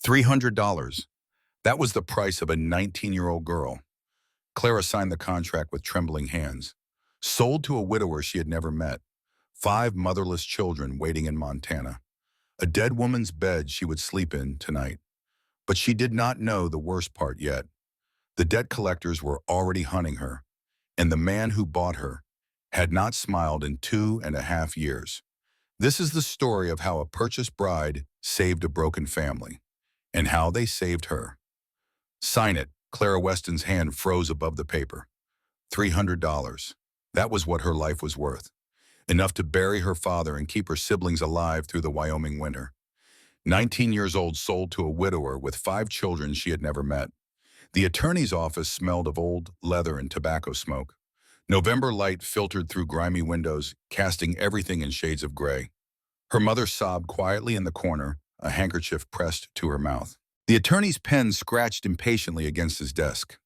$300. That was the price of a 19-year-old girl. Clara signed the contract with trembling hands. Sold to a widower she had never met. 5 motherless children waiting in Montana. A dead woman's bed she would sleep in tonight. But she did not know the worst part yet. The debt collectors were already hunting her, and the man who bought her had not smiled in 2.5 years. This is the story of how a purchased bride saved a broken family, and how they saved her. Sign it. Clara Weston's hand froze above the paper. $300. That was what her life was worth. Enough to bury her father and keep her siblings alive through the Wyoming winter. 19 years old, sold to a widower with 5 children she had never met. The attorney's office smelled of old leather and tobacco smoke. November light filtered through grimy windows, casting everything in shades of gray. Her mother sobbed quietly in the corner, a handkerchief pressed to her mouth. The attorney's pen scratched impatiently against his desk.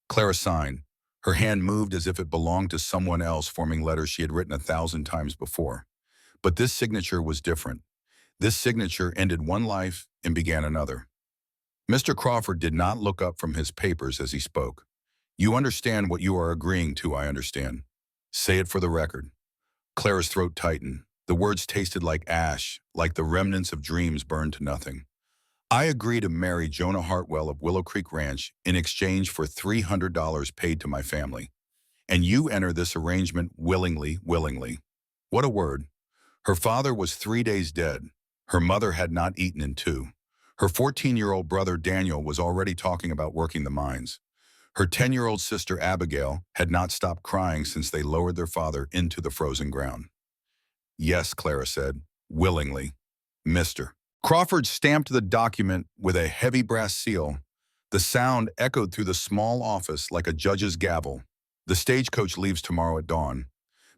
Clara signed. Her hand moved as if it belonged to someone else, forming letters she had written 1,000 times before. But this signature was different. This signature ended one life and began another. Mr. Crawford did not look up from his papers as he spoke. You understand what you are agreeing to, I understand. Say it for the record. Clara's throat tightened. The words tasted like ash, like the remnants of dreams burned to nothing. I agree to marry Jonah Hartwell of Willow Creek Ranch in exchange for $300 paid to my family. And you enter this arrangement willingly. What a word. Her father was 3 days dead. Her mother had not eaten in 2. Her 14-year-old brother Daniel was already talking about working the mines. Her 10-year-old sister Abigail had not stopped crying since they lowered their father into the frozen ground. Yes, Clara said, willingly. Mr. Crawford stamped the document with a heavy brass seal. The sound echoed through the small office like a judge's gavel. The stagecoach leaves tomorrow at dawn.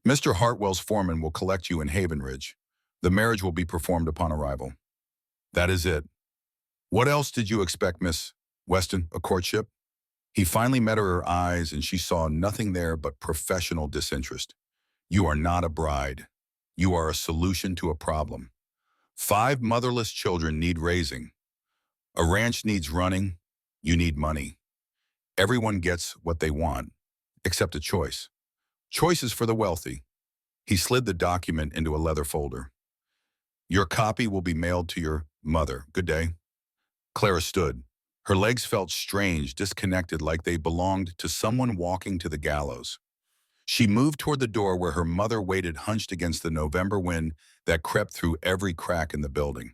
Mr. Hartwell's foreman will collect you in Haven Ridge. The marriage will be performed upon arrival. That is it. What else did you expect, Miss Weston? A courtship? He finally met her eyes, and she saw nothing there but professional disinterest. You are not a bride. You are a solution to a problem. 5 motherless children need raising. A ranch needs running. You need money. Everyone gets what they want, except a choice. Choice is for the wealthy. He slid the document into a leather folder. Your copy will be mailed to your mother. Good day. Clara stood. Her legs felt strange, disconnected, like they belonged to someone walking to the gallows. She moved toward the door where her mother waited, hunched against the November wind that crept through every crack in the building.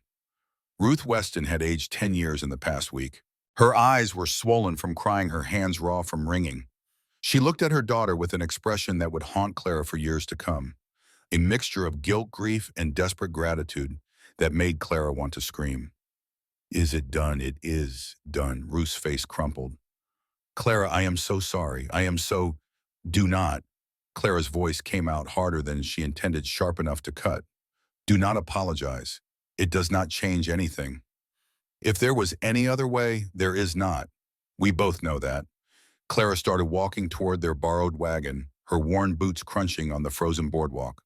Ruth Weston had aged 10 years in the past week. Her eyes were swollen from crying, her hands raw from wringing. She looked at her daughter with an expression that would haunt Clara for years to come, a mixture of guilt, grief, and desperate gratitude that made Clara want to scream. Is it done? It is done. Ruth's face crumpled. Clara, I am so sorry. I am so... Do not. Clara's voice came out harder than she intended, sharp enough to cut. Do not apologize. It does not change anything. If there was any other way, there is not. We both know that. Clara started walking toward their borrowed wagon, her worn boots crunching on the frozen boardwalk.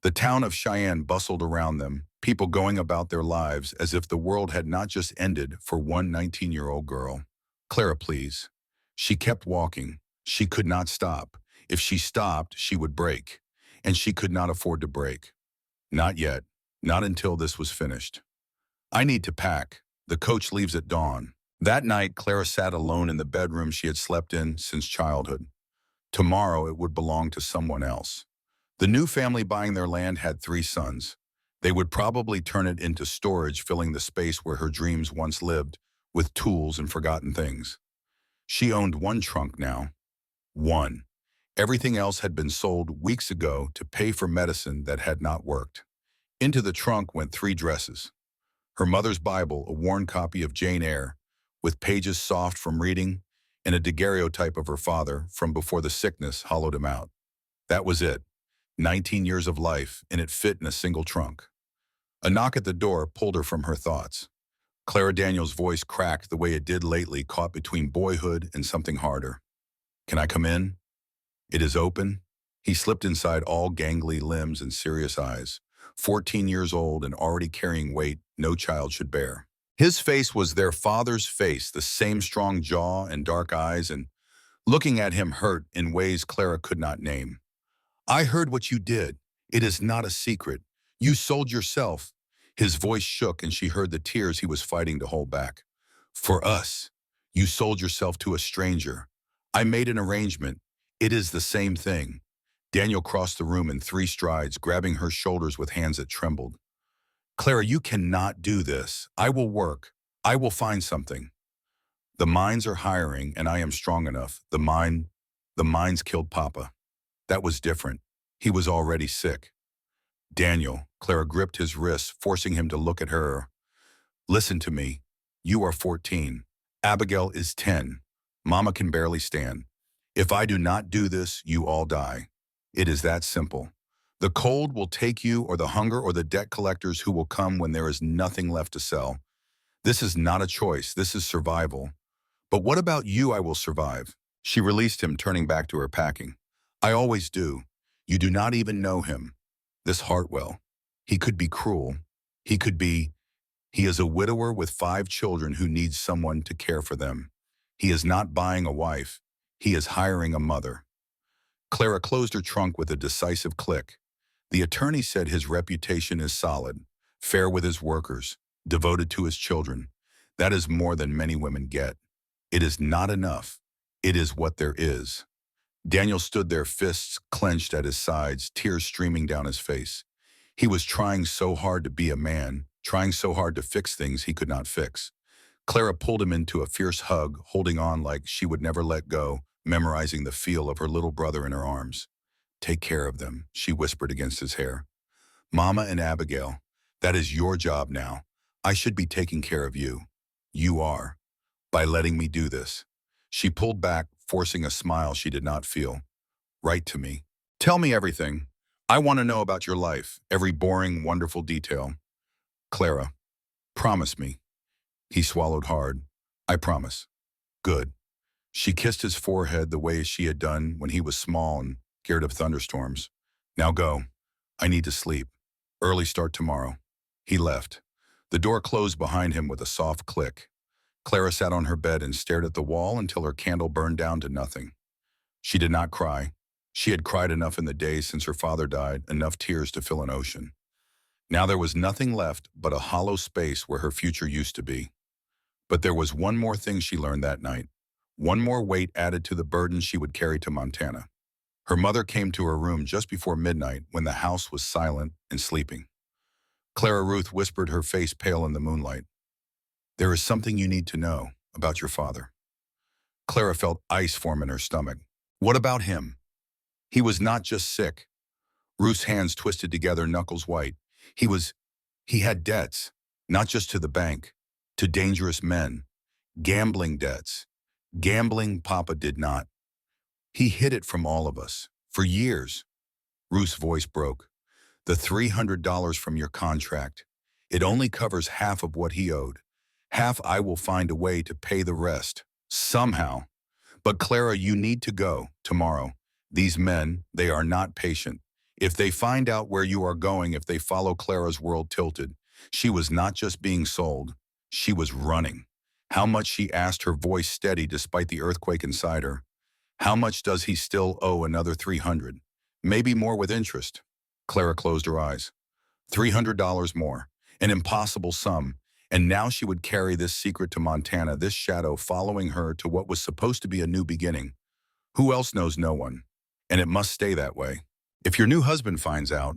The town of Cheyenne bustled around them, people going about their lives as if the world had not just ended for one 19-year-old girl. Clara, please. She kept walking. She could not stop. If she stopped, she would break, and she could not afford to break. Not yet. Not until this was finished. I need to pack. The coach leaves at dawn. That night, Clara sat alone in the bedroom she had slept in since childhood. Tomorrow it would belong to someone else. The new family buying their land had 3 sons. They would probably turn it into storage, filling the space where her dreams once lived, with tools and forgotten things. She owned 1 trunk now. 1. Everything else had been sold weeks ago to pay for medicine that had not worked. Into the trunk went 3 dresses. Her mother's Bible, a worn copy of Jane Eyre, with pages soft from reading, and a daguerreotype of her father from before the sickness hollowed him out. That was it. 19 years of life, and it fit in a single trunk. A knock at the door pulled her from her thoughts. Clara Daniels' voice cracked the way it did lately, caught between boyhood and something harder. Can I come in? It is open. He slipped inside, all gangly limbs and serious eyes. 14 years old and already carrying weight no child should bear. His face was their father's face, the same strong jaw and dark eyes, and looking at him hurt in ways Clara could not name. I heard what you did. It is not a secret. You sold yourself. His voice shook and she heard the tears he was fighting to hold back. For us, you sold yourself to a stranger. I made an arrangement. It is the same thing. Daniel crossed the room in 3 strides, grabbing her shoulders with hands that trembled. Clara, you cannot do this. I will work. I will find something. The mines are hiring and I am strong enough. The mines killed Papa. That was different. He was already sick. Daniel, Clara gripped his wrist, forcing him to look at her. Listen to me. You are 14. Abigail is 10. Mama can barely stand. If I do not do this, you all die. It is that simple. The cold will take you, or the hunger, or the debt collectors who will come when there is nothing left to sell. This is not a choice. This is survival. But what about you? I will survive. She released him, turning back to her packing. I always do. You do not even know him. This Hartwell. He could be cruel. He is a widower with 5 children who needs someone to care for them. He is not buying a wife. He is hiring a mother. Clara closed her trunk with a decisive click. The attorney said his reputation is solid, fair with his workers, devoted to his children. That is more than many women get. It is not enough. It is what there is. Daniel stood there, fists clenched at his sides, tears streaming down his face. He was trying so hard to be a man, trying so hard to fix things he could not fix. Clara pulled him into a fierce hug, holding on like she would never let go, memorizing the feel of her little brother in her arms. Take care of them, she whispered against his hair. Mama and Abigail, that is your job now. I should be taking care of you. You are. By letting me do this. She pulled back, forcing a smile she did not feel. Write to me. Tell me everything. I want to know about your life, every boring, wonderful detail. Clara, promise me. He swallowed hard. I promise. Good. She kissed his forehead the way she had done when he was small and scared of thunderstorms. Now go. I need to sleep. Early start tomorrow. He left. The door closed behind him with a soft click. Clara sat on her bed and stared at the wall until her candle burned down to nothing. She did not cry. She had cried enough in the days since her father died, enough tears to fill an ocean. Now there was nothing left but a hollow space where her future used to be. But there was one more thing she learned that night. One more weight added to the burden she would carry to Montana. Her mother came to her room just before midnight when the house was silent and sleeping. Clara Ruth whispered, her face pale in the moonlight. There is something you need to know about your father. Clara felt ice form in her stomach. What about him? He was not just sick. Ruth's hands twisted together, knuckles white. He had debts, not just to the bank, to dangerous men, gambling debts. Gambling Papa did not. He hid it from all of us, for years. Ruth's voice broke. The $300 from your contract. It only covers half of what he owed. Half I will find a way to pay the rest. Somehow. But Clara, you need to go, tomorrow. These men, they are not patient. If they find out where you are going, if they follow Clara's world tilted, she was not just being sold, she was running. How much, she asked, her voice steady despite the earthquake inside her. How much does he still owe? Another 300. Maybe more with interest. Clara closed her eyes. $300 more. An impossible sum. And now she would carry this secret to Montana, this shadow following her to what was supposed to be a new beginning. Who else knows? No one. And it must stay that way. If your new husband finds out,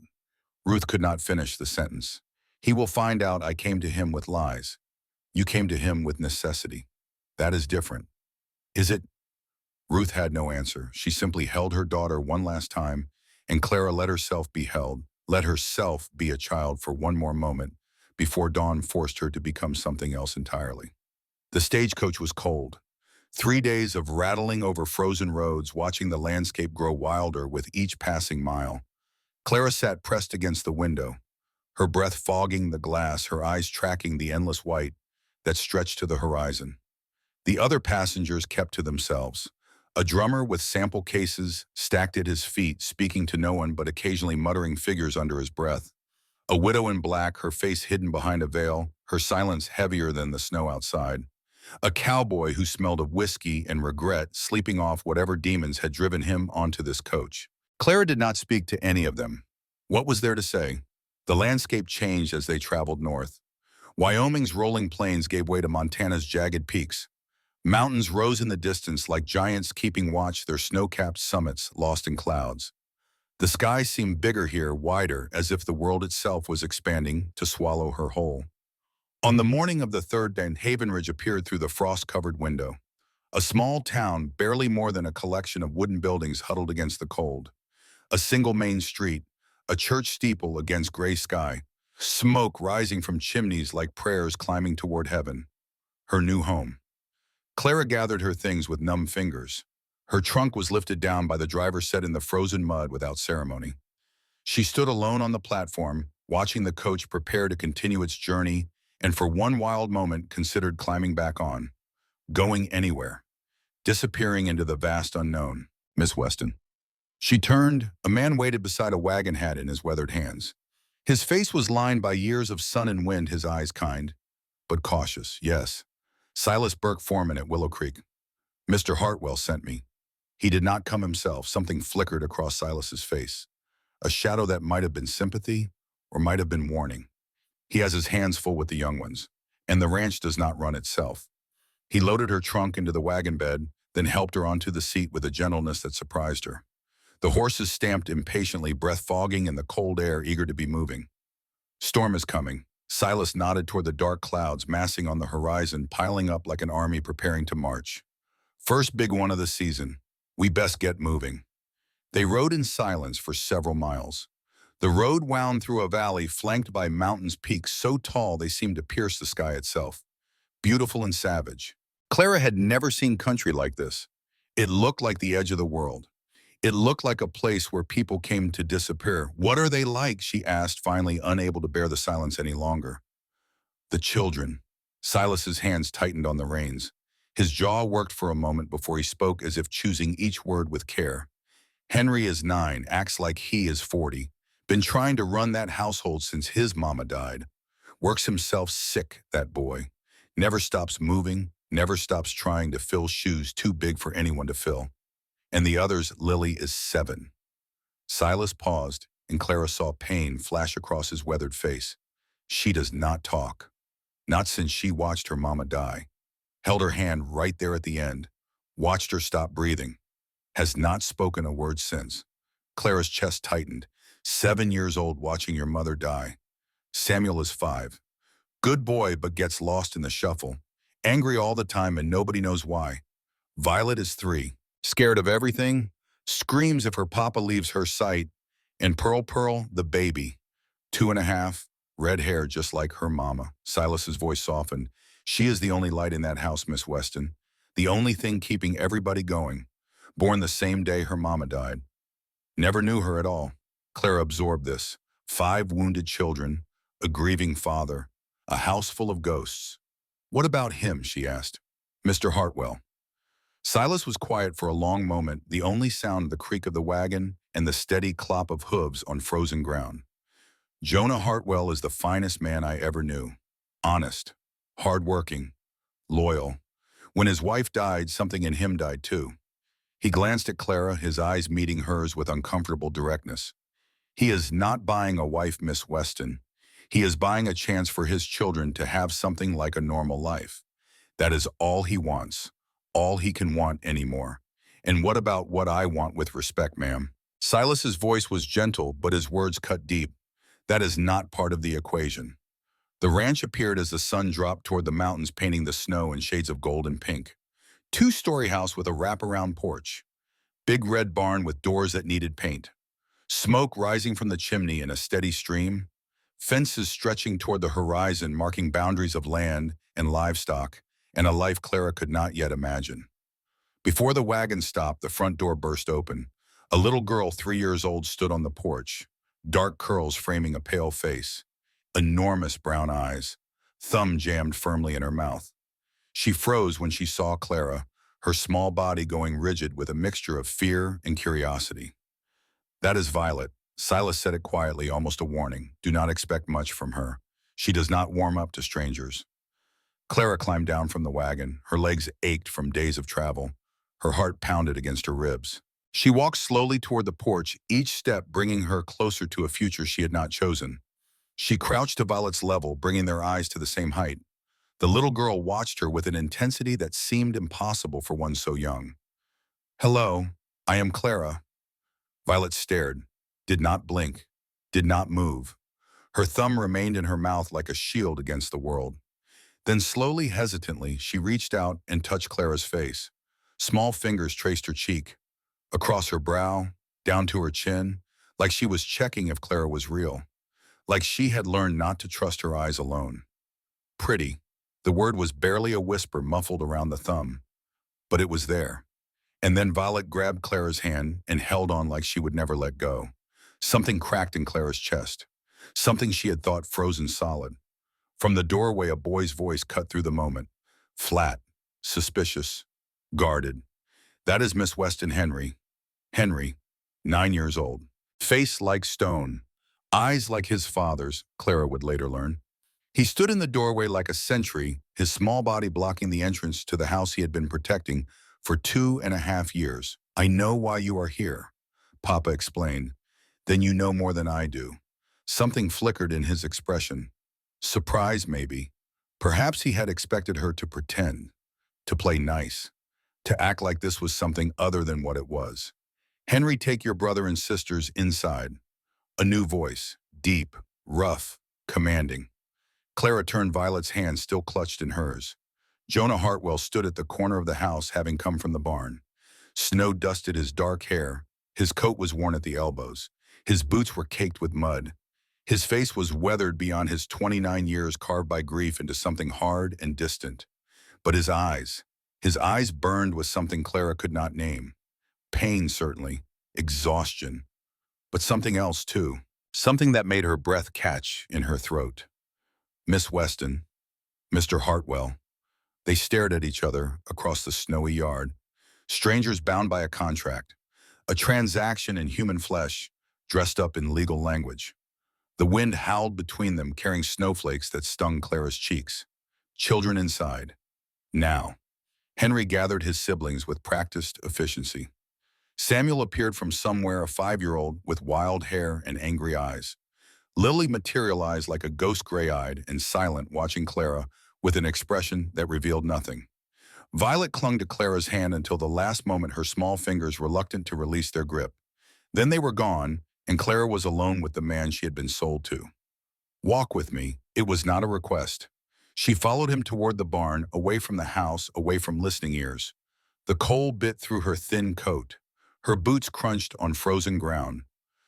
Ruth could not finish the sentence. He will find out I came to him with lies. You came to him with necessity. That is different. Is it? Ruth had no answer. She simply held her daughter one last time, and Clara let herself be held, let herself be a child for one more moment, before dawn forced her to become something else entirely. The stagecoach was cold. 3 days of rattling over frozen roads, watching the landscape grow wilder with each passing mile. Clara sat pressed against the window, her breath fogging the glass, her eyes tracking the endless white that stretched to the horizon. The other passengers kept to themselves. A drummer with sample cases stacked at his feet, speaking to no one but occasionally muttering figures under his breath. A widow in black, her face hidden behind a veil, her silence heavier than the snow outside. A cowboy who smelled of whiskey and regret, sleeping off whatever demons had driven him onto this coach. Clara did not speak to any of them. What was there to say? The landscape changed as they traveled north. Wyoming's rolling plains gave way to Montana's jagged peaks. Mountains rose in the distance like giants keeping watch, their snow-capped summits lost in clouds. The sky seemed bigger here, wider, as if the world itself was expanding to swallow her whole. On the morning of the third day, Haven Ridge appeared through the frost-covered window. A small town, barely more than a collection of wooden buildings huddled against the cold. A single main street, a church steeple against gray sky, smoke rising from chimneys like prayers climbing toward heaven. Her new home. Clara gathered her things with numb fingers. Her trunk was lifted down by the driver set in the frozen mud without ceremony. She stood alone on the platform, watching the coach prepare to continue its journey, and for one wild moment considered climbing back on. Going anywhere. Disappearing into the vast unknown. Miss Weston. She turned. A man waited beside a wagon hat in his weathered hands. His face was lined by years of sun and wind, his eyes kind, but cautious. Yes. Silas Burke, foreman at Willow Creek. Mr. Hartwell sent me. He did not come himself. Something flickered across Silas's face. A shadow that might have been sympathy or might have been warning. He has his hands full with the young ones, and the ranch does not run itself. He loaded her trunk into the wagon bed, then helped her onto the seat with a gentleness that surprised her. The horses stamped impatiently, breath fogging in the cold air, eager to be moving. Storm is coming. Silas nodded toward the dark clouds massing on the horizon, piling up like an army preparing to march. First big one of the season. We best get moving. They rode in silence for several miles. The road wound through a valley flanked by mountains, peaks so tall they seemed to pierce the sky itself. Beautiful and savage. Clara had never seen country like this. It looked like the edge of the world. It looked like a place where people came to disappear. What are they like? She asked, finally unable to bear the silence any longer. The children. Silas's hands tightened on the reins. His jaw worked for a moment before he spoke, as if choosing each word with care. Henry is 9, acts like he is 40. Been trying to run that household since his mama died. Works himself sick, that boy. Never stops moving, never stops trying to fill shoes too big for anyone to fill. And the others, Lily is 7. Silas paused, and Clara saw pain flash across his weathered face. She does not talk. Not since she watched her mama die. Held her hand right there at the end. Watched her stop breathing. Has not spoken a word since. Clara's chest tightened. 7 years old watching your mother die. Samuel is 5. Good boy, but gets lost in the shuffle. Angry all the time and nobody knows why. Violet is 3. Scared of everything. Screams if her papa leaves her sight. And Pearl, the baby. 2.5. Red hair just like her mama. Silas's voice softened. She is the only light in that house, Miss Weston. The only thing keeping everybody going. Born the same day her mama died. Never knew her at all. Clara absorbed this. 5 wounded children, a grieving father, a house full of ghosts. What about him, she asked. Mr. Hartwell. Silas was quiet for a long moment, the only sound the creak of the wagon and the steady clop of hooves on frozen ground. Jonah Hartwell is the finest man I ever knew. Honest, hardworking, loyal. When his wife died, something in him died too. He glanced at Clara, his eyes meeting hers with uncomfortable directness. He is not buying a wife, Miss Weston. He is buying a chance for his children to have something like a normal life. That is all he wants, all he can want anymore. And what about what I want with respect, ma'am? Silas's voice was gentle, but his words cut deep. That is not part of the equation. The ranch appeared as the sun dropped toward the mountains, painting the snow in shades of gold and pink. 2-story house with a wraparound porch. Big red barn with doors that needed paint. Smoke rising from the chimney in a steady stream. Fences stretching toward the horizon, marking boundaries of land and livestock, and a life Clara could not yet imagine. Before the wagon stopped, the front door burst open. A little girl 3 years old stood on the porch, dark curls framing a pale face, enormous brown eyes, thumb jammed firmly in her mouth. She froze when she saw Clara, her small body going rigid with a mixture of fear and curiosity. That is Violet. Silas said it quietly, almost a warning. Do not expect much from her. She does not warm up to strangers. Clara climbed down from the wagon. Her legs ached from days of travel. Her heart pounded against her ribs. She walked slowly toward the porch, each step bringing her closer to a future she had not chosen. She crouched to Violet's level, bringing their eyes to the same height. The little girl watched her with an intensity that seemed impossible for one so young. "Hello, I am Clara." Violet stared, did not blink, did not move. Her thumb remained in her mouth like a shield against the world. Then slowly, hesitantly, she reached out and touched Clara's face. Small fingers traced her cheek, across her brow, down to her chin, like she was checking if Clara was real, like she had learned not to trust her eyes alone. Pretty. The word was barely a whisper muffled around the thumb, but it was there. And then Violet grabbed Clara's hand and held on like she would never let go. Something cracked in Clara's chest, something she had thought frozen solid. From the doorway, a boy's voice cut through the moment. Flat, suspicious, guarded. "That is Miss Weston Henry." Henry, 9 years old. Face like stone, eyes like his father's, Clara would later learn. He stood in the doorway like a sentry, his small body blocking the entrance to the house he had been protecting for 2.5 years. "I know why you are here," Papa explained. "Then you know more than I do." Something flickered in his expression. Surprise, maybe. Perhaps he had expected her to pretend, to play nice, to act like this was something other than what it was. "Henry, take your brother and sisters inside." A new voice, deep, rough, commanding. Clara turned, Violet's hand still clutched in hers. Jonah Hartwell stood at the corner of the house, having come from the barn. Snow dusted his dark hair. His coat was worn at the elbows. His boots were caked with mud. His face was weathered beyond his 29 years, carved by grief into something hard and distant. But his eyes burned with something Clara could not name. Pain, certainly. Exhaustion. But something else, too. Something that made her breath catch in her throat. Miss Weston, Mr. Hartwell. They stared at each other across the snowy yard. Strangers bound by a contract. A transaction in human flesh, dressed up in legal language. The wind howled between them, carrying snowflakes that stung Clara's cheeks. Children inside. Now. Henry gathered his siblings with practiced efficiency. Samuel appeared from somewhere, a 5-year-old with wild hair and angry eyes. Lily materialized like a ghost, gray-eyed and silent, watching Clara with an expression that revealed nothing. Violet clung to Clara's hand until the last moment, her small fingers reluctant to release their grip. Then they were gone, and Clara was alone with the man she had been sold to. "Walk with me." It was not a request. She followed him toward the barn, away from the house, away from listening ears. The cold bit through her thin coat. Her boots crunched on frozen ground.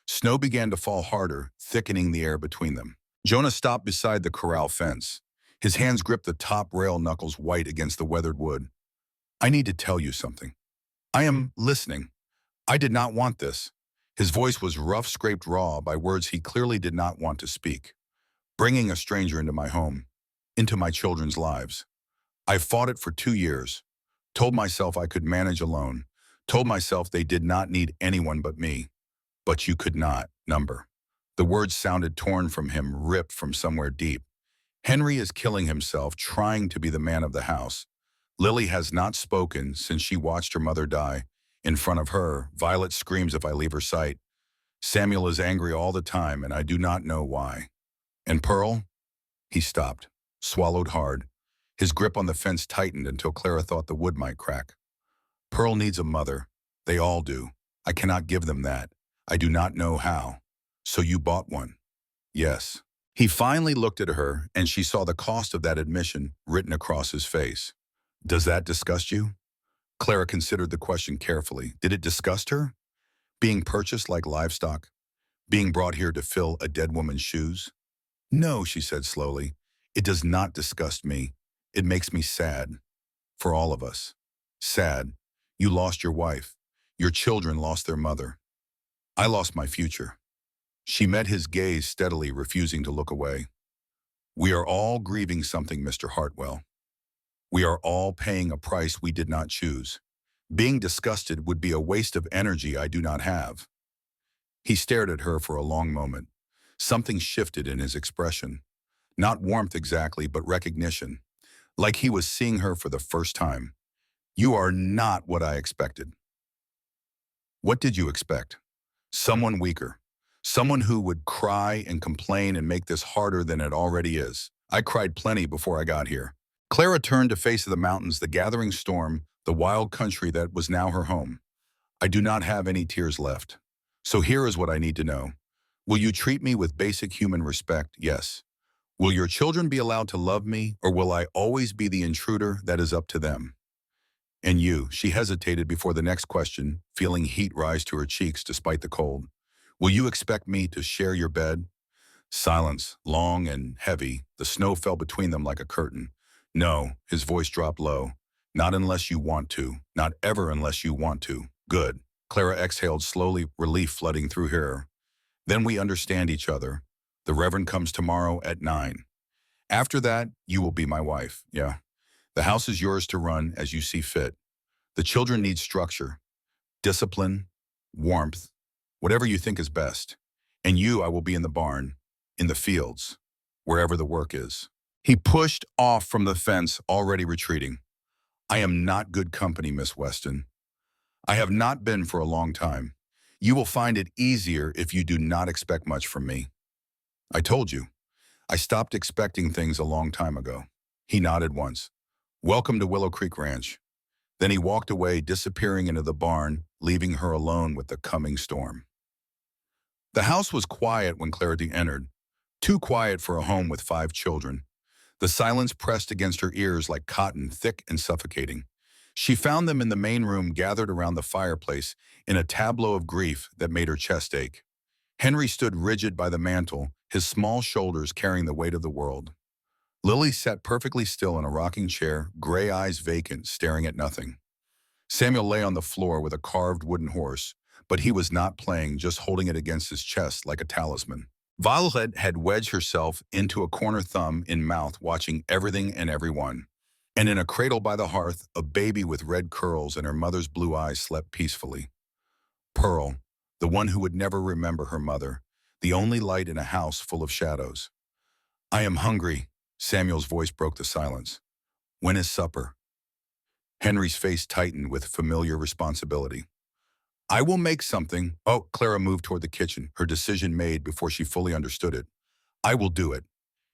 Snow began to fall harder, thickening the air between them. Jonah stopped beside the corral fence. His hands gripped the top rail, knuckles white against the weathered wood. "I need to tell you something." "I am listening." "I did not want this." His voice was rough, scraped raw by words he clearly did not want to speak. "Bringing a stranger into my home, into my children's lives. I fought it for 2 years. Told myself I could manage alone. Told myself they did not need anyone but me. But you could not, number." The words sounded torn from him, ripped from somewhere deep. "Henry is killing himself, trying to be the man of the house. Lily has not spoken since she watched her mother die. In front of her, Violet screams if I leave her sight. Samuel is angry all the time, and I do not know why. And Pearl?" He stopped, swallowed hard. His grip on the fence tightened until Clara thought the wood might crack. "Pearl needs a mother. They all do. I cannot give them that. I do not know how. So you bought one?" "Yes." He finally looked at her, and she saw the cost of that admission written across his face. "Does that disgust you?" Clara considered the question carefully. Did it disgust her? Being purchased like livestock? Being brought here to fill a dead woman's shoes? "No," she said slowly. "It does not disgust me. It makes me sad. For all of us. Sad. You lost your wife. Your children lost their mother. I lost my future." She met his gaze steadily, refusing to look away. "We are all grieving something, Mr. Hartwell. We are all paying a price we did not choose. Being disgusted would be a waste of energy I do not have." He stared at her for a long moment. Something shifted in his expression. Not warmth exactly, but recognition. Like he was seeing her for the first time. You are not what I expected. What did you expect? Someone weaker. Someone who would cry and complain and make this harder than it already is. I cried plenty before I got here. Clara turned to face the mountains, the gathering storm, the wild country that was now her home. I do not have any tears left. So here is what I need to know. Will you treat me with basic human respect? Yes. Will your children be allowed to love me, or will I always be the intruder that is up to them? And you, she hesitated before the next question, feeling heat rise to her cheeks despite the cold. Will you expect me to share your bed? Silence, long and heavy, the snow fell between them like a curtain. No, his voice dropped low. Not unless you want to. Not ever unless you want to. Good. Clara exhaled slowly, relief flooding through her. Then we understand each other. The Reverend comes tomorrow at 9. After that, you will be my wife. Yeah. The house is yours to run as you see fit. The children need structure, discipline, warmth, whatever you think is best. And you, I will be in the barn, in the fields, wherever the work is. He pushed off from the fence, already retreating. I am not good company, Miss Weston. I have not been for a long time. You will find it easier if you do not expect much from me. I told you. I stopped expecting things a long time ago. He nodded once. Welcome to Willow Creek Ranch. Then he walked away, disappearing into the barn, leaving her alone with the coming storm. The house was quiet when Clarity entered, too quiet for a home with 5 children. The silence pressed against her ears like cotton, thick and suffocating. She found them in the main room, gathered around the fireplace, in a tableau of grief that made her chest ache. Henry stood rigid by the mantel, his small shoulders carrying the weight of the world. Lily sat perfectly still in a rocking chair, gray eyes vacant, staring at nothing. Samuel lay on the floor with a carved wooden horse, but he was not playing, just holding it against his chest like a talisman. Violet had wedged herself into a corner, thumb in mouth, watching everything and everyone. And in a cradle by the hearth, a baby with red curls and her mother's blue eyes slept peacefully. Pearl, the one who would never remember her mother, the only light in a house full of shadows. I am hungry, Samuel's voice broke the silence. When is supper? Henry's face tightened with familiar responsibility. I will make something. Oh, Clara moved toward the kitchen, her decision made before she fully understood it. I will do it.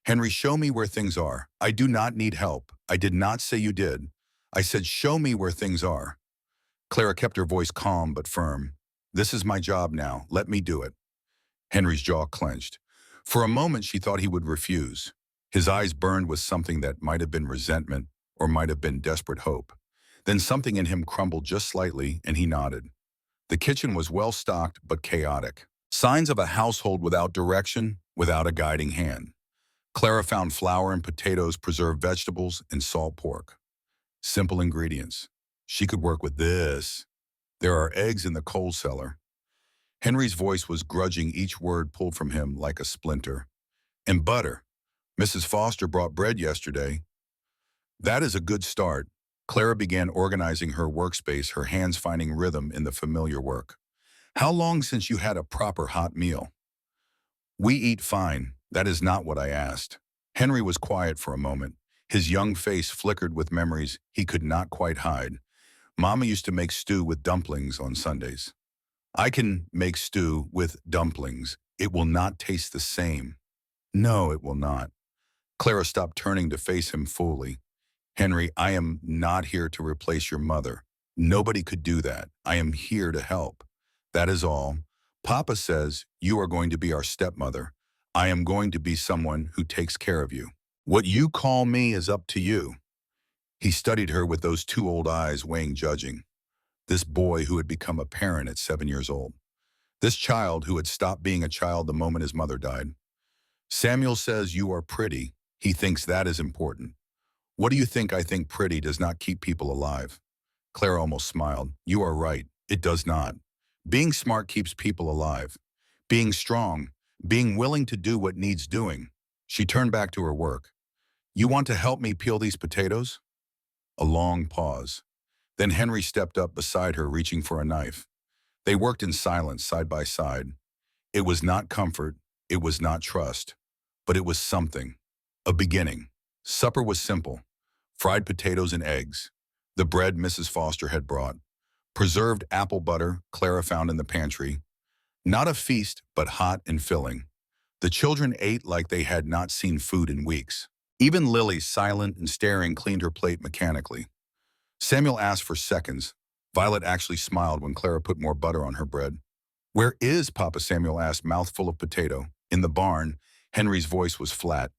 Henry, show me where things are. I do not need help. I did not say you did. I said show me where things are. Clara kept her voice calm but firm. This is my job now. Let me do it. Henry's jaw clenched. For a moment she thought he would refuse. His eyes burned with something that might have been resentment or might have been desperate hope. Then something in him crumbled just slightly, and he nodded. The kitchen was well stocked but chaotic. Signs of a household without direction, without a guiding hand. Clara found flour and potatoes, preserved vegetables, and salt pork. Simple ingredients. She could work with this. There are eggs in the coal cellar. Henry's voice was grudging each word pulled from him like a splinter. And butter. Mrs. Foster brought bread yesterday. That is a good start. Clara began organizing her workspace, her hands finding rhythm in the familiar work. How long since you had a proper hot meal? We eat fine. That is not what I asked. Henry was quiet for a moment. His young face flickered with memories he could not quite hide. Mama used to make stew with dumplings on Sundays. I can make stew with dumplings. It will not taste the same. No, it will not. Clara stopped, turning to face him fully. Henry, I am not here to replace your mother. Nobody could do that. I am here to help. That is all. Papa says you are going to be our stepmother. I am going to be someone who takes care of you. What you call me is up to you. He studied her with those 2 old eyes weighing judging. This boy who had become a parent at 7 years old. This child who had stopped being a child the moment his mother died. Samuel says you are pretty. He thinks that is important. What do you think? I think pretty does not keep people alive. Clara almost smiled. You are right. It does not. Being smart keeps people alive. Being strong, being willing to do what needs doing. She turned back to her work. You want to help me peel these potatoes? A long pause. Then Henry stepped up beside her, reaching for a knife. They worked in silence, side by side. It was not comfort, it was not trust, but it was something. A beginning. Supper was simple. Fried potatoes and eggs. The bread Mrs. Foster had brought. Preserved apple butter Clara found in the pantry. Not a feast, but hot and filling. The children ate like they had not seen food in weeks. Even Lily, silent and staring, cleaned her plate mechanically. Samuel asked for seconds. Violet actually smiled when Clara put more butter on her bread. "Where is Papa?" Samuel asked, mouthful of potato. "In the barn." Henry's voice was flat.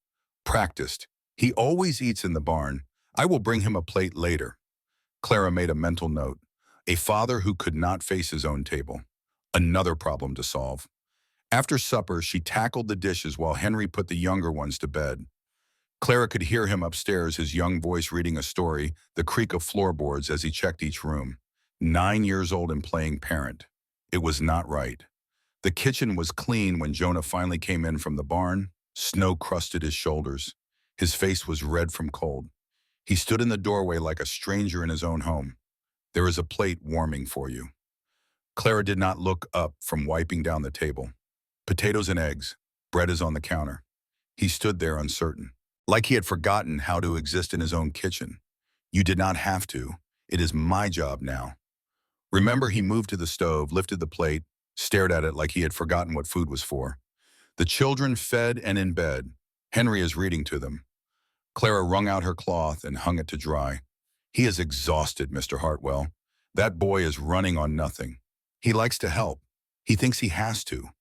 "Practiced. He always eats in the barn. I will bring him a plate later." Clara made a mental note. A father who could not face his own table. Another problem to solve. After supper, she tackled the dishes while Henry put the younger ones to bed. Clara could hear him upstairs, his young voice reading a story, the creak of floorboards as he checked each room. 9 years old and playing parent. It was not right. The kitchen was clean when Jonah finally came in from the barn. Snow crusted his shoulders. His face was red from cold. He stood in the doorway like a stranger in his own home. "There is a plate warming for you." Clara did not look up from wiping down the table. Potatoes and eggs. Bread is on the counter. He stood there uncertain, like he had forgotten how to exist in his own kitchen. "You did not have to. It is my job now." Remember, he moved to the stove, lifted the plate, stared at it like he had forgotten what food was for. The children fed and in bed. Henry is reading to them. Clara wrung out her cloth and hung it to dry. "He is exhausted, Mr. Hartwell. That boy is running on nothing. He likes to help. He thinks he has to."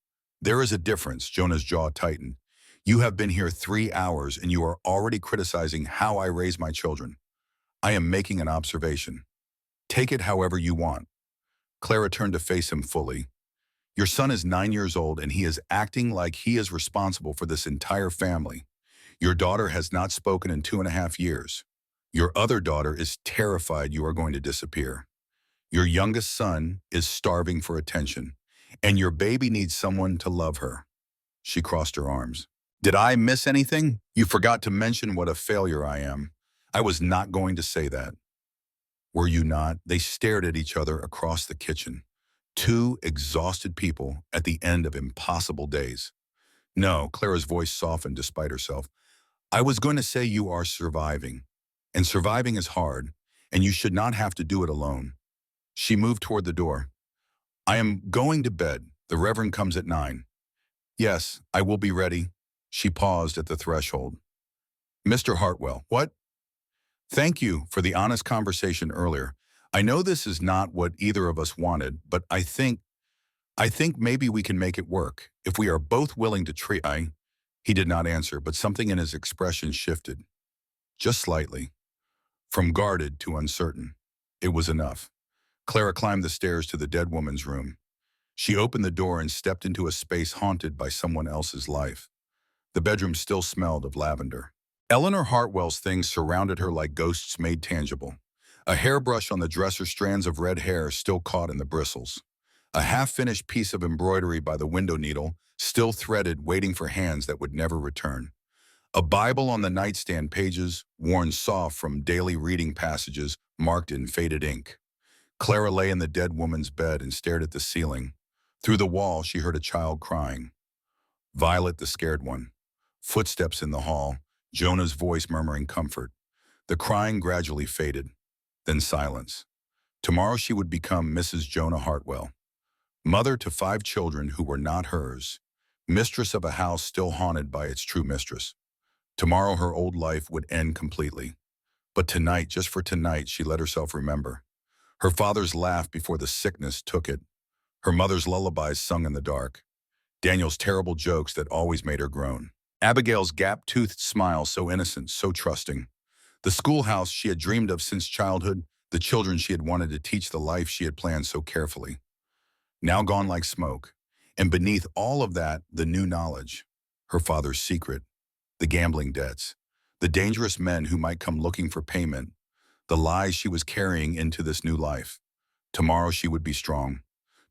"There is a difference." Jonah's jaw tightened. "You have been here 3 hours and you are already criticizing how I raise my children. I am making an observation. Take it however you want." Clara turned to face him fully. "Your son is 9 years old and he is acting like he is responsible for this entire family. Your daughter has not spoken in 2.5 years. Your other daughter is terrified you are going to disappear. Your youngest son is starving for attention, and your baby needs someone to love her." She crossed her arms. "Did I miss anything? You forgot to mention what a failure I am." "I was not going to say that." "Were you not?" They stared at each other across the kitchen. Two exhausted people at the end of impossible days. "No," Clara's voice softened despite herself. "I was going to say you are surviving. And surviving is hard, and you should not have to do it alone." She moved toward the door. "I am going to bed. The Reverend comes at 9. "Yes, I will be ready." She paused at the threshold. "Mr. Hartwell." "What?" "Thank you for the honest conversation earlier. I know this is not what either of us wanted, but I think maybe we can make it work, if we are both willing to try." He did not answer, but something in his expression shifted. Just slightly. From guarded to uncertain. It was enough. Clara climbed the stairs to the dead woman's room. She opened the door and stepped into a space haunted by someone else's life. The bedroom still smelled of lavender. Eleanor Hartwell's things surrounded her like ghosts made tangible. A hairbrush on the dresser, strands of red hair still caught in the bristles. A half-finished piece of embroidery by the window needle, still threaded, waiting for hands that would never return. A Bible on the nightstand, pages worn soft from daily reading passages marked in faded ink. Clara lay in the dead woman's bed and stared at the ceiling. Through the wall, she heard a child crying. Violet, the scared one. Footsteps in the hall, Jonah's voice murmuring comfort. The crying gradually faded, then silence. Tomorrow she would become Mrs. Jonah Hartwell, mother to 5 children who were not hers, mistress of a house still haunted by its true mistress. Tomorrow her old life would end completely. But tonight, just for tonight, she let herself remember. Her father's laugh before the sickness took it. Her mother's lullabies sung in the dark. Daniel's terrible jokes that always made her groan. Abigail's gap-toothed smile, so innocent, so trusting. The schoolhouse she had dreamed of since childhood, the children she had wanted to teach the life she had planned so carefully. Now gone like smoke. And beneath all of that, the new knowledge. Her father's secret. The gambling debts. The dangerous men who might come looking for payment. The lies she was carrying into this new life. Tomorrow she would be strong.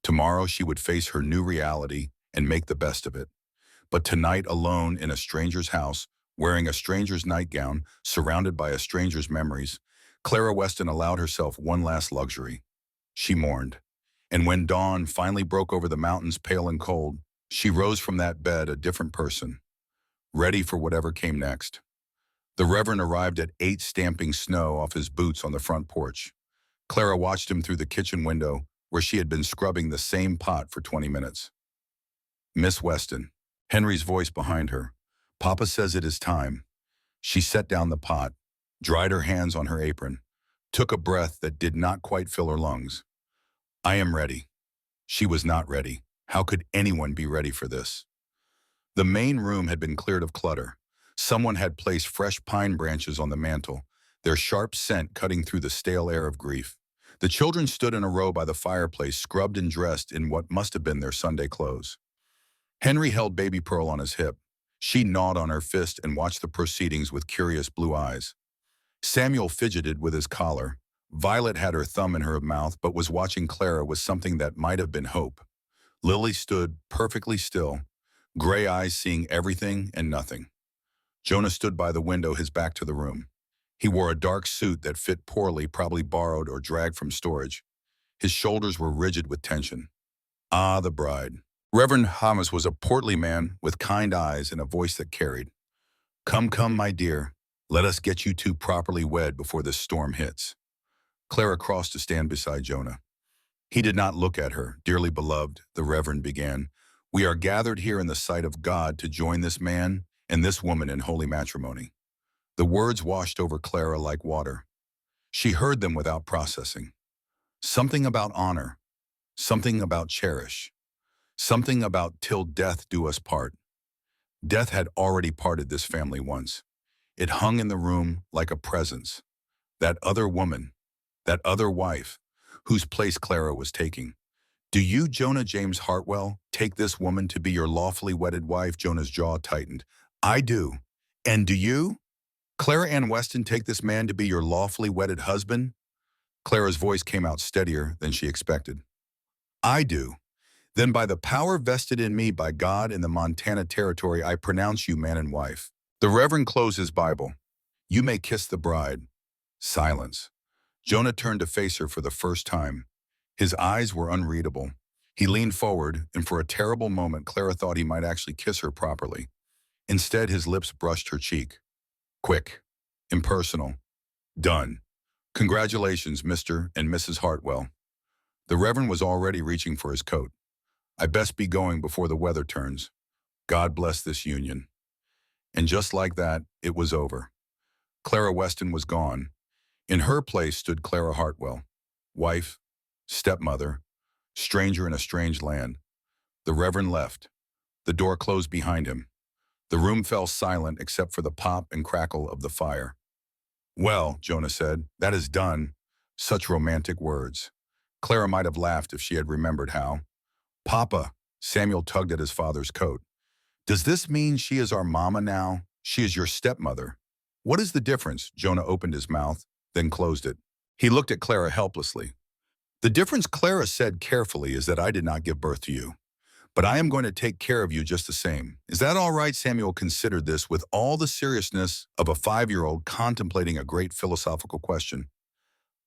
Tomorrow she would face her new reality and make the best of it. But tonight, alone in a stranger's house, wearing a stranger's nightgown, surrounded by a stranger's memories, Clara Weston allowed herself one last luxury. She mourned. And when dawn finally broke over the mountains, pale and cold, she rose from that bed a different person, ready for whatever came next. The Reverend arrived at 8, stamping snow off his boots on the front porch. Clara watched him through the kitchen window, where she had been scrubbing the same pot for 20 minutes. Miss Weston, Henry's voice behind her. Papa says it is time. She set down the pot, dried her hands on her apron, took a breath that did not quite fill her lungs. I am ready. She was not ready. How could anyone be ready for this? The main room had been cleared of clutter. Someone had placed fresh pine branches on the mantel, their sharp scent cutting through the stale air of grief. The children stood in a row by the fireplace, scrubbed and dressed in what must have been their Sunday clothes. Henry held baby Pearl on his hip. She gnawed on her fist and watched the proceedings with curious blue eyes. Samuel fidgeted with his collar. Violet had her thumb in her mouth but was watching Clara with something that might have been hope. Lily stood perfectly still, gray eyes seeing everything and nothing. Jonah stood by the window, his back to the room. He wore a dark suit that fit poorly, probably borrowed or dragged from storage. His shoulders were rigid with tension. Ah, the bride. Reverend Hamas was a portly man with kind eyes and a voice that carried. Come, come, my dear. Let us get you two properly wed before this storm hits. Clara crossed to stand beside Jonah. He did not look at her. Dearly beloved, the Reverend began, we are gathered here in the sight of God to join this man and this woman in holy matrimony. The words washed over Clara like water. She heard them without processing. Something about honor, something about cherish, something about till death do us part. Death had already parted this family once. It hung in the room like a presence. That other woman, that other wife, whose place Clara was taking. Do you, Jonah James Hartwell, take this woman to be your lawfully wedded wife? Jonah's jaw tightened. I do. And do you? Clara Ann Weston, take this man to be your lawfully wedded husband? Clara's voice came out steadier than she expected. I do. Then by the power vested in me by God in the Montana Territory, I pronounce you man and wife. The Reverend closed his Bible. You may kiss the bride. Silence. Jonah turned to face her for the first time. His eyes were unreadable. He leaned forward, and for a terrible moment, Clara thought he might actually kiss her properly. Instead, his lips brushed her cheek. Quick. Impersonal. Done. Congratulations, Mr. and Mrs. Hartwell. The Reverend was already reaching for his coat. I best be going before the weather turns. God bless this union. And just like that, it was over. Clara Weston was gone. In her place stood Clara Hartwell, wife, stepmother, stranger in a strange land. The Reverend left. The door closed behind him. The room fell silent except for the pop and crackle of the fire. Well, Jonah said, that is done. Such romantic words. Clara might have laughed if she had remembered how. Papa, Samuel tugged at his father's coat. Does this mean she is our mama now? She is your stepmother. What is the difference? Jonah opened his mouth, then closed it. He looked at Clara helplessly. The difference, Clara said carefully, is that I did not give birth to you. But I am going to take care of you just the same. Is that all right? Samuel considered this with all the seriousness of a 5-year-old contemplating a great philosophical question.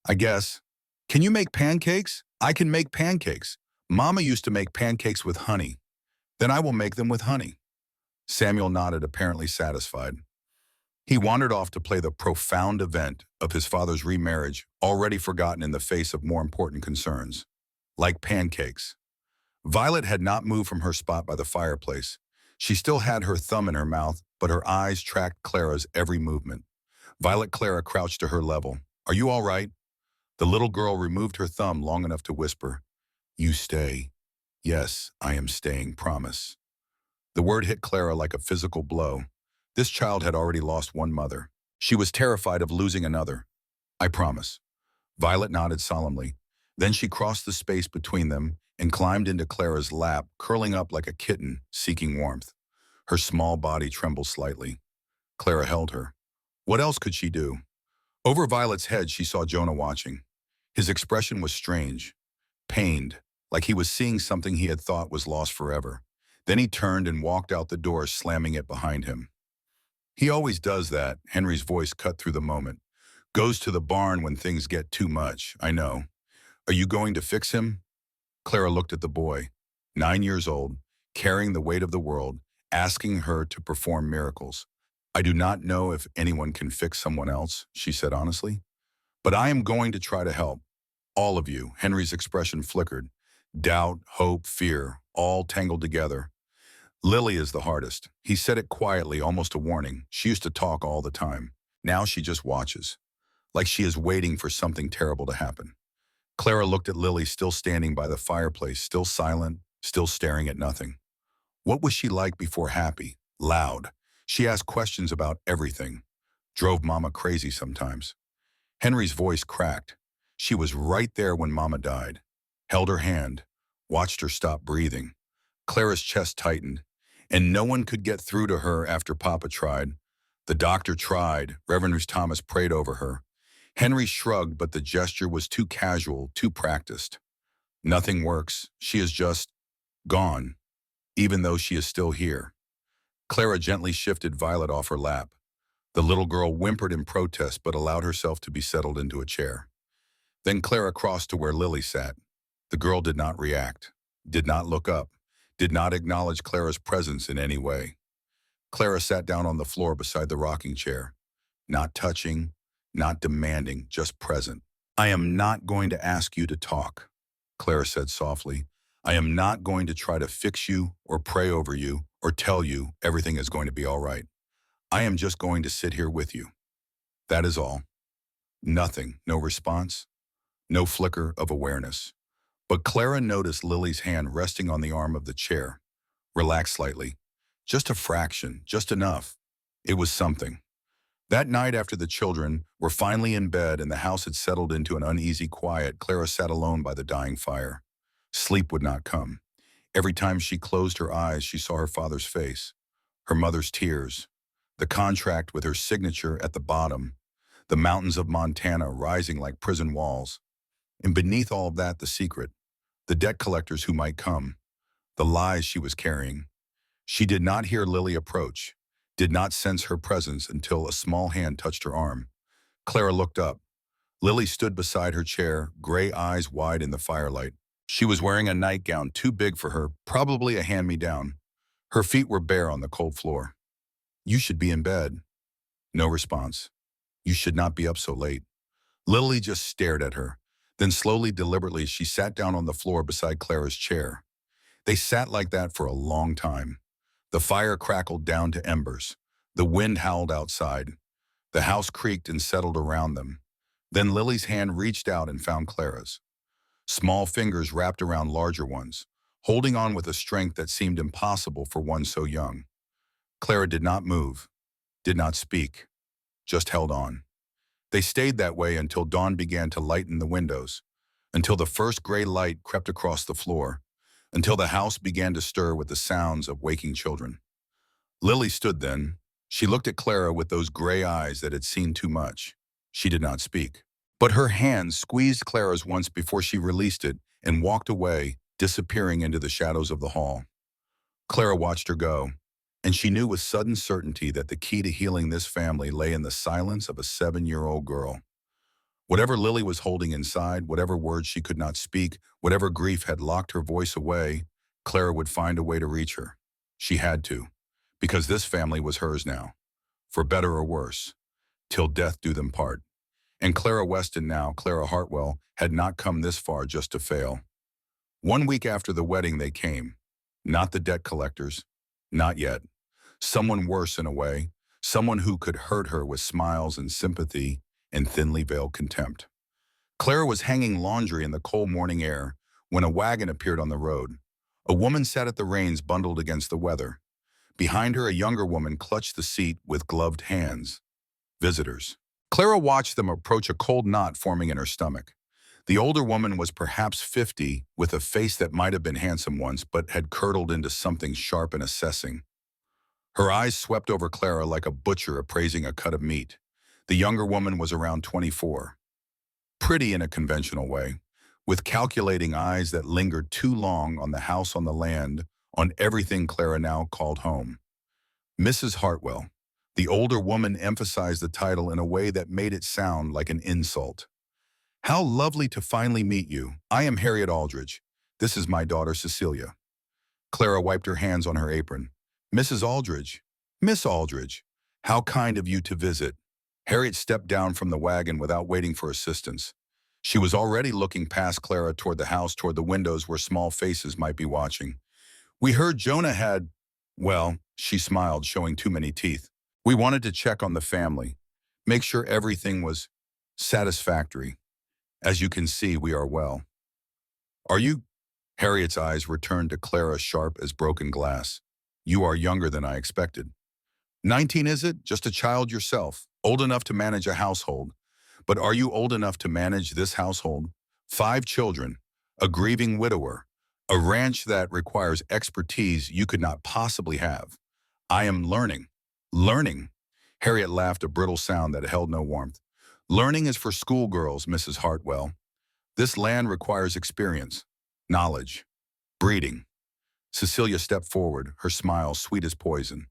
I guess. Can you make pancakes? I can make pancakes. Mama used to make pancakes with honey. Then I will make them with honey. Samuel nodded, apparently satisfied. He wandered off to play the profound event of his father's remarriage, already forgotten in the face of more important concerns, like pancakes. Violet had not moved from her spot by the fireplace. She still had her thumb in her mouth, but her eyes tracked Clara's every movement. Clara crouched to her level. Are you all right? The little girl removed her thumb long enough to whisper, You stay. Yes, I am staying, promise. The word hit Clara like a physical blow. This child had already lost one mother. She was terrified of losing another. I promise. Violet nodded solemnly. Then she crossed the space between them and climbed into Clara's lap, curling up like a kitten, seeking warmth. Her small body trembled slightly. Clara held her. What else could she do? Over Violet's head, she saw Jonah watching. His expression was strange, pained, like he was seeing something he had thought was lost forever. Then he turned and walked out the door, slamming it behind him. He always does that, Henry's voice cut through the moment. Goes to the barn when things get too much, I know. Are you going to fix him? Clara looked at the boy, 9 years old, carrying the weight of the world, asking her to perform miracles. I do not know if anyone can fix someone else, she said honestly, but I am going to try to help. All of you. Henry's expression flickered. Doubt, hope, fear, all tangled together. Lily is the hardest. He said it quietly, almost a warning. She used to talk all the time. Now she just watches, like she is waiting for something terrible to happen. Clara looked at Lily, still standing by the fireplace, still silent, still staring at nothing. What was she like before? Happy, loud. She asked questions about everything. Drove Mama crazy sometimes. Henry's voice cracked. She was right there when Mama died. Held her hand, watched her stop breathing. Clara's chest tightened, and no one could get through to her after Papa tried. The doctor tried. Reverend Thomas prayed over her. Henry shrugged, but the gesture was too casual, too practiced. Nothing works. She is just gone, even though she is still here. Clara gently shifted Violet off her lap. The little girl whimpered in protest but allowed herself to be settled into a chair. Then Clara crossed to where Lily sat. The girl did not react, did not look up, did not acknowledge Clara's presence in any way. Clara sat down on the floor beside the rocking chair, not touching, not demanding, just present. I am not going to ask you to talk, Clara said softly. I am not going to try to fix you or pray over you or tell you everything is going to be all right. I am just going to sit here with you. That is all. Nothing, no response, no flicker of awareness. But Clara noticed Lily's hand resting on the arm of the chair. Relaxed slightly. Just a fraction, just enough. It was something. That night after the children were finally in bed and the house had settled into an uneasy quiet, Clara sat alone by the dying fire. Sleep would not come. Every time she closed her eyes, she saw her father's face, her mother's tears, the contract with her signature at the bottom, the mountains of Montana rising like prison walls. And beneath all of that, the secret, the debt collectors who might come, the lies she was carrying. She did not hear Lily approach, did not sense her presence until a small hand touched her arm. Clara looked up. Lily stood beside her chair, gray eyes wide in the firelight. She was wearing a nightgown too big for her, probably a hand-me-down. Her feet were bare on the cold floor. You should be in bed. No response. You should not be up so late. Lily just stared at her. Then slowly, deliberately, she sat down on the floor beside Clara's chair. They sat like that for a long time. The fire crackled down to embers. The wind howled outside. The house creaked and settled around them. Then Lily's hand reached out and found Clara's. Small fingers wrapped around larger ones, holding on with a strength that seemed impossible for one so young. Clara did not move, did not speak, just held on. They stayed that way until dawn began to lighten the windows, until the first gray light crept across the floor, until the house began to stir with the sounds of waking children. Lily stood then. She looked at Clara with those gray eyes that had seen too much. She did not speak. But her hand squeezed Clara's once before she released it and walked away, disappearing into the shadows of the hall. Clara watched her go, and she knew with sudden certainty that the key to healing this family lay in the silence of a 7-year-old girl. Whatever Lily was holding inside, whatever words she could not speak, whatever grief had locked her voice away, Clara would find a way to reach her. She had to, because this family was hers now, for better or worse, till death do them part. And Clara Weston now, Clara Hartwell, had not come this far just to fail. 1 week after the wedding they came. Not the debt collectors. Not yet. Someone worse in a way. Someone who could hurt her with smiles and sympathy and thinly veiled contempt. Clara was hanging laundry in the cold morning air when a wagon appeared on the road. A woman sat at the reins, bundled against the weather. Behind her, a younger woman clutched the seat with gloved hands. Visitors. Clara watched them approach, a cold knot forming in her stomach. The older woman was perhaps 50, with a face that might have been handsome once, but had curdled into something sharp and assessing. Her eyes swept over Clara like a butcher appraising a cut of meat. The younger woman was around 24. Pretty in a conventional way, with calculating eyes that lingered too long on the house, on the land, on everything Clara now called home. Mrs. Hartwell. The older woman emphasized the title in a way that made it sound like an insult. How lovely to finally meet you. I am Harriet Aldridge. This is my daughter Cecilia. Clara wiped her hands on her apron. Mrs. Aldridge. Miss Aldridge. How kind of you to visit. Harriet stepped down from the wagon without waiting for assistance. She was already looking past Clara toward the house, toward the windows where small faces might be watching. We heard Jonah had, well, she smiled, showing too many teeth. We wanted to check on the family, make sure everything was satisfactory. As you can see, we are well. Are you? Harriet's eyes returned to Clara, sharp as broken glass. You are younger than I expected. 19, is it? Just a child yourself, old enough to manage a household. But are you old enough to manage this household? 5 children, a grieving widower, a ranch that requires expertise you could not possibly have. I am learning. Learning. Harriet laughed, a brittle sound that held no warmth. Learning is for schoolgirls, Mrs. Hartwell. This land requires experience, knowledge, breeding. Cecilia stepped forward, her smile sweet as poison.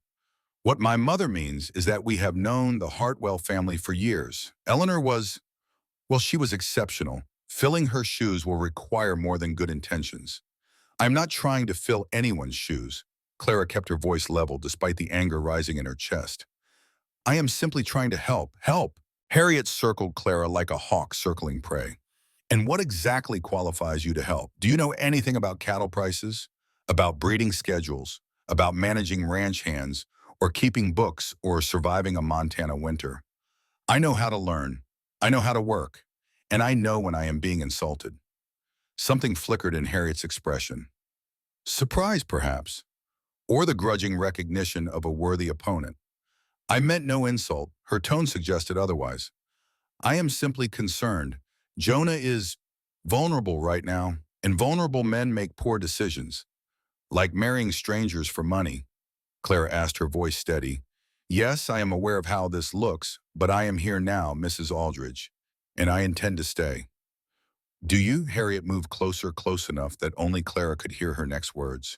What my mother means is that we have known the Hartwell family for years. Eleanor was, well, she was exceptional. Filling her shoes will require more than good intentions. I'm not trying to fill anyone's shoes. Clara kept her voice level despite the anger rising in her chest. I am simply trying to help. Help! Harriet circled Clara like a hawk circling prey. And what exactly qualifies you to help? Do you know anything about cattle prices? About breeding schedules? About managing ranch hands? Or keeping books? Or surviving a Montana winter? I know how to learn. I know how to work. And I know when I am being insulted. Something flickered in Harriet's expression. Surprise, perhaps. Or the grudging recognition of a worthy opponent. I meant no insult. Her tone suggested otherwise. I am simply concerned. Jonah is vulnerable right now, and vulnerable men make poor decisions. Like marrying strangers for money. Clara asked, her voice steady. Yes, I am aware of how this looks, but I am here now, Mrs. Aldridge, and I intend to stay. Do you? Harriet moved closer, close enough that only Clara could hear her next words.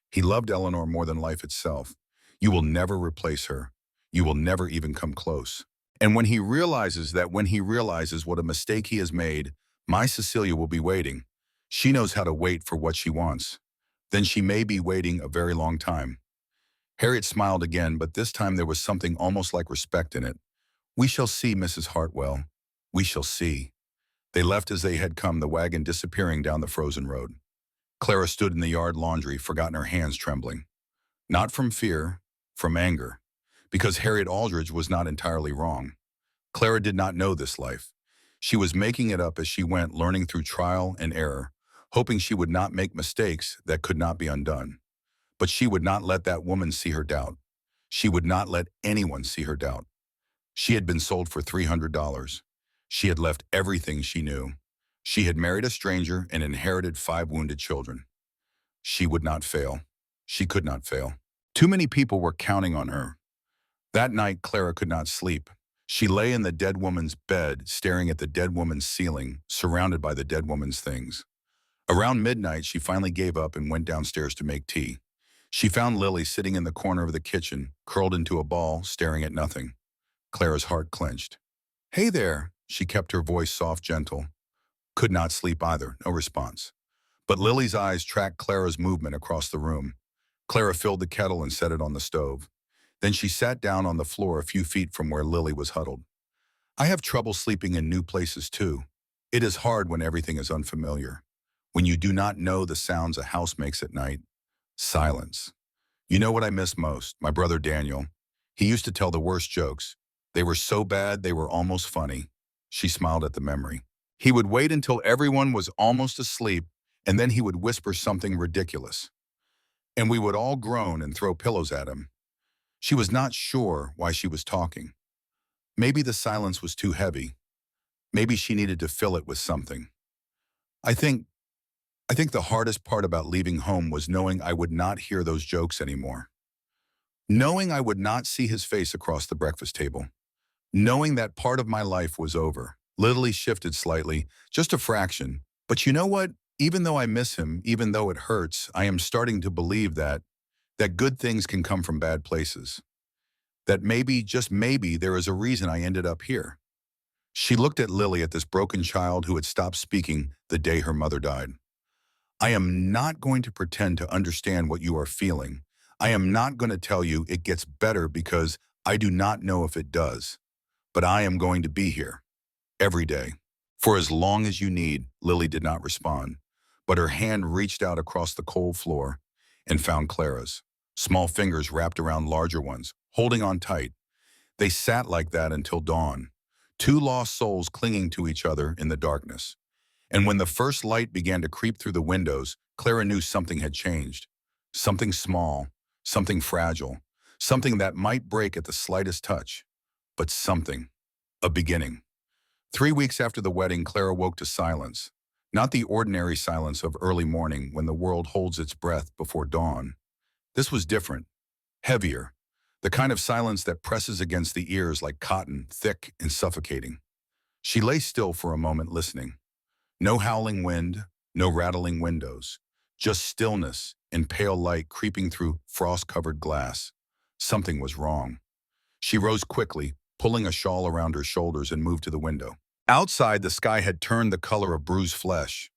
He loved Eleanor more than life itself. You will never replace her. You will never even come close. And when he realizes what a mistake he has made, my Cecilia will be waiting. She knows how to wait for what she wants. Then she may be waiting a very long time. Harriet smiled again, but this time there was something almost like respect in it. We shall see, Mrs. Hartwell. We shall see. They left as they had come, the wagon disappearing down the frozen road. Clara stood in the yard laundry, forgotten, her hands trembling. Not from fear, from anger. Because Harriet Aldridge was not entirely wrong. Clara did not know this life. She was making it up as she went, learning through trial and error, hoping she would not make mistakes that could not be undone. But she would not let that woman see her doubt. She would not let anyone see her doubt. She had been sold for $300. She had left everything she knew. She had married a stranger and inherited 5 wounded children. She would not fail. She could not fail. Too many people were counting on her. That night, Clara could not sleep. She lay in the dead woman's bed, staring at the dead woman's ceiling, surrounded by the dead woman's things. Around midnight, she finally gave up and went downstairs to make tea. She found Lily sitting in the corner of the kitchen, curled into a ball, staring at nothing. Clara's heart clenched. Hey there, she kept her voice soft, gentle. Could not sleep either, no response. But Lily's eyes tracked Clara's movement across the room. Clara filled the kettle and set it on the stove. Then she sat down on the floor a few feet from where Lily was huddled. I have trouble sleeping in new places too. It is hard when everything is unfamiliar. When you do not know the sounds a house makes at night. Silence. You know what I miss most? My brother Daniel. He used to tell the worst jokes. They were so bad they were almost funny. She smiled at the memory. He would wait until everyone was almost asleep, and then he would whisper something ridiculous. And we would all groan and throw pillows at him. She was not sure why she was talking. Maybe the silence was too heavy. Maybe she needed to fill it with something. I think the hardest part about leaving home was knowing I would not hear those jokes anymore. Knowing I would not see his face across the breakfast table. Knowing that part of my life was over. Lily shifted slightly, just a fraction. But you know what? Even though I miss him, even though it hurts, I am starting to believe that good things can come from bad places. That maybe, just maybe, there is a reason I ended up here. She looked at Lily, at this broken child who had stopped speaking the day her mother died. I am not going to pretend to understand what you are feeling. I am not going to tell you it gets better because I do not know if it does, but I am going to be here every day. For as long as you need, Lily did not respond, but her hand reached out across the cold floor and found Clara's. Small fingers wrapped around larger ones, holding on tight. They sat like that until dawn, two lost souls clinging to each other in the darkness. And when the first light began to creep through the windows, Clara knew something had changed. Something small, something fragile, something that might break at the slightest touch, but something, a beginning. 3 weeks after the wedding, Clara woke to silence. Not the ordinary silence of early morning when the world holds its breath before dawn. This was different, heavier, the kind of silence that presses against the ears like cotton, thick and suffocating. She lay still for a moment listening. No howling wind, no rattling windows, just stillness and pale light creeping through frost-covered glass. Something was wrong. She rose quickly, pulling a shawl around her shoulders and moved to the window. Outside, the sky had turned the color of bruised flesh.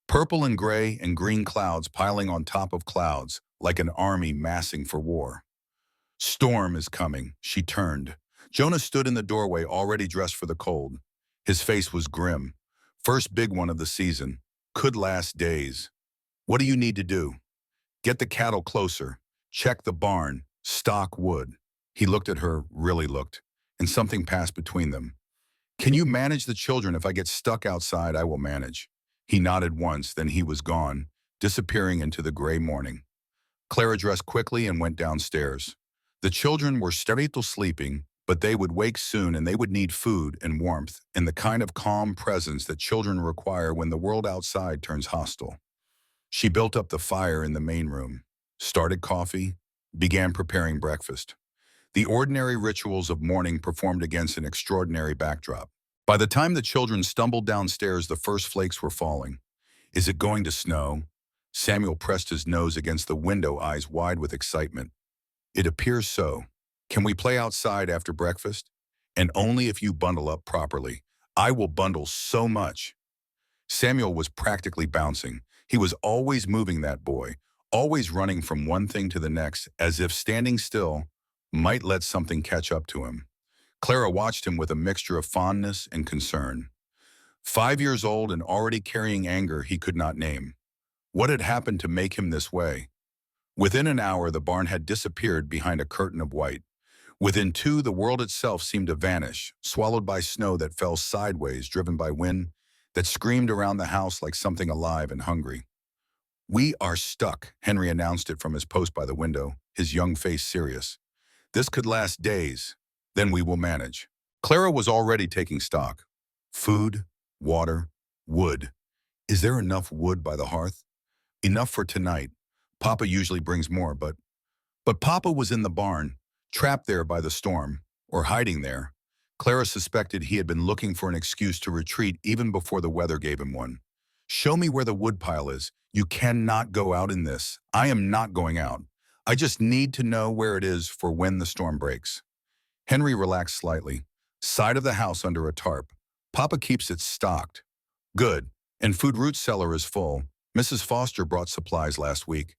Purple and gray and green clouds piling on top of clouds, like an army massing for war. Storm is coming, she turned. Jonah stood in the doorway, already dressed for the cold. His face was grim. First big one of the season. Could last days. What do you need to do? Get the cattle closer. Check the barn. Stock wood. He looked at her, really looked, and something passed between them. Can you manage the children? If I get stuck outside, I will manage. He nodded once, then he was gone, disappearing into the gray morning. Clara dressed quickly and went downstairs. The children were still sleeping, but they would wake soon and they would need food and warmth and the kind of calm presence that children require when the world outside turns hostile. She built up the fire in the main room, started coffee, began preparing breakfast. The ordinary rituals of morning performed against an extraordinary backdrop. By the time the children stumbled downstairs, the first flakes were falling. Is it going to snow? Samuel pressed his nose against the window, eyes wide with excitement. It appears so. Can we play outside after breakfast? And only if you bundle up properly. I will bundle so much. Samuel was practically bouncing. He was always moving, that boy, always running from one thing to the next, as if standing still might let something catch up to him. Clara watched him with a mixture of fondness and concern. 5 years old and already carrying anger he could not name. What had happened to make him this way? Within an hour, the barn had disappeared behind a curtain of white. Within 2, the world itself seemed to vanish, swallowed by snow that fell sideways, driven by wind that screamed around the house like something alive and hungry. We are stuck, Henry announced it from his post by the window, his young face serious. This could last days. Then we will manage. Clara was already taking stock. Food, water, wood. Is there enough wood by the hearth? Enough for tonight. Papa usually brings more, but Papa was in the barn, trapped there by the storm, or hiding there. Clara suspected he had been looking for an excuse to retreat even before the weather gave him one. Show me where the woodpile is. You cannot go out in this. I am not going out. I just need to know where it is for when the storm breaks. Henry relaxed slightly. Side of the house under a tarp. Papa keeps it stocked. Good. And food root cellar is full. Mrs. Foster brought supplies last week.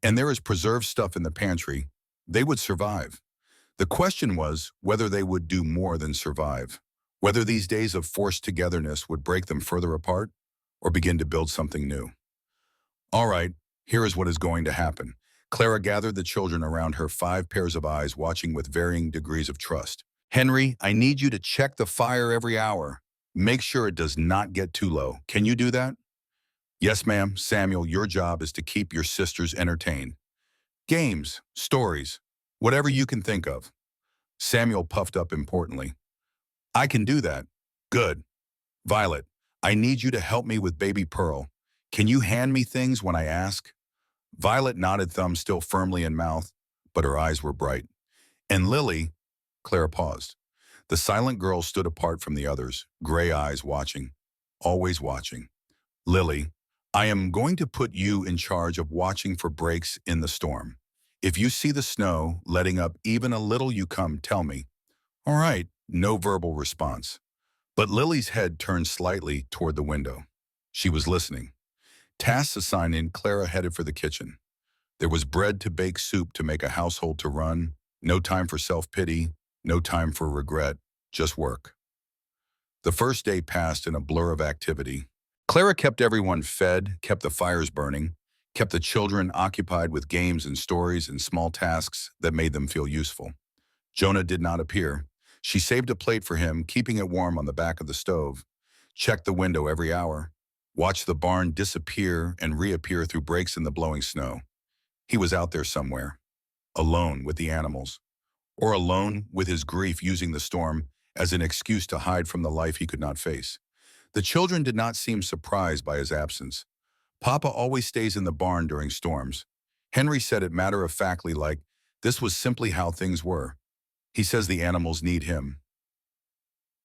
And there is preserved stuff in the pantry. They would survive. The question was whether they would do more than survive. Whether these days of forced togetherness would break them further apart or begin to build something new. All right, here is what is going to happen. Clara gathered the children around her, 5 pairs of eyes watching with varying degrees of trust. Henry, I need you to check the fire every hour. Make sure it does not get too low. Can you do that? Yes, ma'am. Samuel, your job is to keep your sisters entertained. Games, stories, whatever you can think of. Samuel puffed up importantly. I can do that. Good. Violet, I need you to help me with baby Pearl. Can you hand me things when I ask? Violet nodded, thumb still firmly in mouth, but her eyes were bright. And Lily, Clara paused. The silent girl stood apart from the others, gray eyes watching, always watching. Lily, I am going to put you in charge of watching for breaks in the storm. If you see the snow letting up even a little, you come tell me. All right, no verbal response. But Lily's head turned slightly toward the window. She was listening. Tasks assigned in, Clara headed for the kitchen. There was bread to bake, soup to make, a household to run, no time for self-pity, No time for regret, just work. The first day passed in a blur of activity. Clara kept everyone fed, kept the fires burning, kept the children occupied with games and stories and small tasks that made them feel useful. Jonah did not appear. She saved a plate for him, keeping it warm on the back of the stove, checked the window every hour, watched the barn disappear and reappear through breaks in the blowing snow. He was out there somewhere, alone with the animals, or alone with his grief, using the storm as an excuse to hide from the life he could not face. The children did not seem surprised by his absence. Papa always stays in the barn during storms. Henry said it matter-of-factly, like this was simply how things were. He says the animals need him.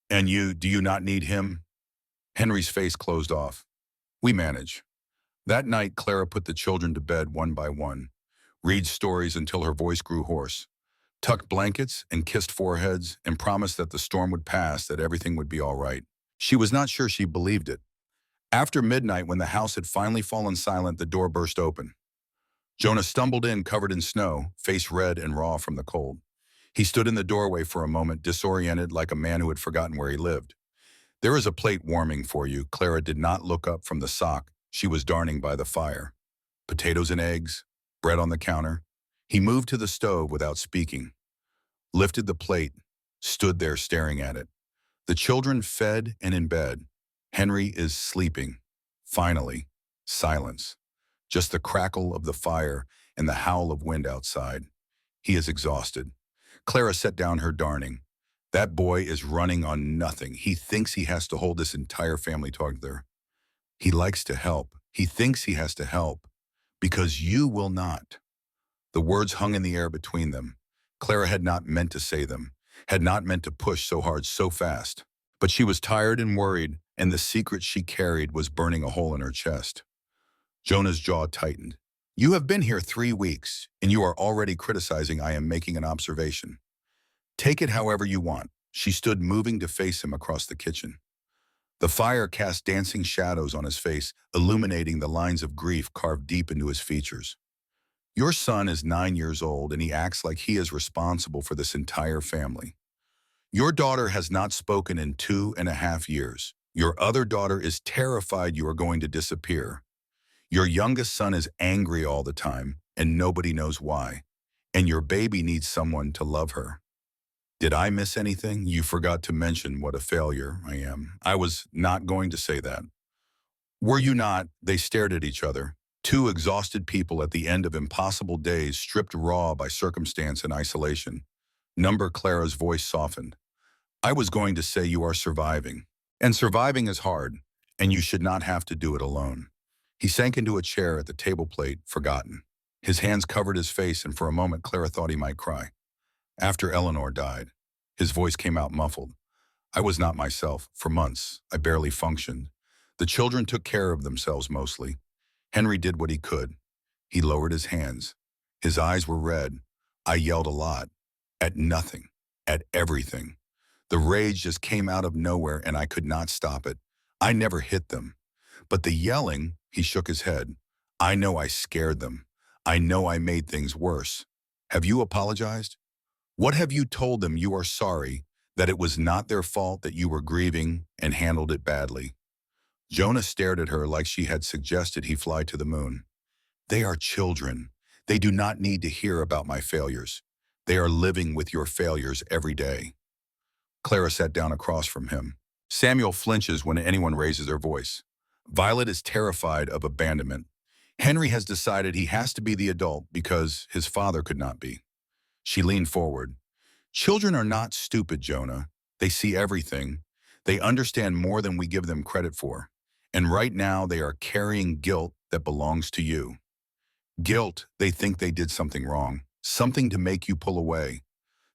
And you, do you not need him? Henry's face closed off. We manage. That night, Clara put the children to bed one by one, read stories until her voice grew hoarse, tucked blankets and kissed foreheads, and promised that the storm would pass, that everything would be all right. She was not sure she believed it. After midnight, when the house had finally fallen silent, the door burst open. Jonah stumbled in, covered in snow, face red and raw from the cold. He stood in the doorway for a moment, disoriented, like a man who had forgotten where he lived. There is a plate warming for you. Clara did not look up from the sock she was darning by the fire. Potatoes and eggs, bread on the counter. He moved to the stove without speaking, lifted the plate, stood there staring at it. The children fed and in bed. Henry is sleeping. Finally, silence. Just the crackle of the fire and the howl of wind outside. He is exhausted. Clara set down her darning. That boy is running on nothing. He thinks he has to hold this entire family together. He likes to help. He thinks he has to help. Because you will not. The words hung in the air between them. Clara had not meant to say them, had not meant to push so hard so fast. But she was tired and worried, and the secret she carried was burning a hole in her chest. Jonah's jaw tightened. You have been here 3 weeks, and you are already criticizing. I am making an observation. Take it however you want. She stood, moving to face him across the kitchen. The fire cast dancing shadows on his face, illuminating the lines of grief carved deep into his features. Your son is 9 years old, and he acts like he is responsible for this entire family. Your daughter has not spoken in 2.5 years. Your other daughter is terrified you are going to disappear. Your youngest son is angry all the time, and nobody knows why. And your baby needs someone to love her. Did I miss anything? You forgot to mention what a failure I am. I was not going to say that. Were you not? They stared at each other. Two exhausted people at the end of impossible days, stripped raw by circumstance and isolation. Clara's voice softened. I was going to say you are surviving. And surviving is hard, and you should not have to do it alone. He sank into a chair at the table plate, forgotten. His hands covered his face, and for a moment Clara thought he might cry. After Eleanor died, his voice came out muffled. I was not myself. For months, I barely functioned. The children took care of themselves mostly. Henry did what he could. He lowered his hands. His eyes were red. I yelled a lot. At nothing. At everything. The rage just came out of nowhere, and I could not stop it. I never hit them. But the yelling, he shook his head. I know I scared them. I know I made things worse. Have you apologized? What have you told them? You are sorry, that it was not their fault, that you were grieving and handled it badly. Jonah stared at her like she had suggested he fly to the moon. They are children. They do not need to hear about my failures. They are living with your failures every day. Clara sat down across from him. Samuel flinches when anyone raises their voice. Violet is terrified of abandonment. Henry has decided he has to be the adult because his father could not be. She leaned forward. Children are not stupid, Jonah. They see everything. They understand more than we give them credit for. And right now they are carrying guilt that belongs to you. Guilt, they think they did something wrong, something to make you pull away,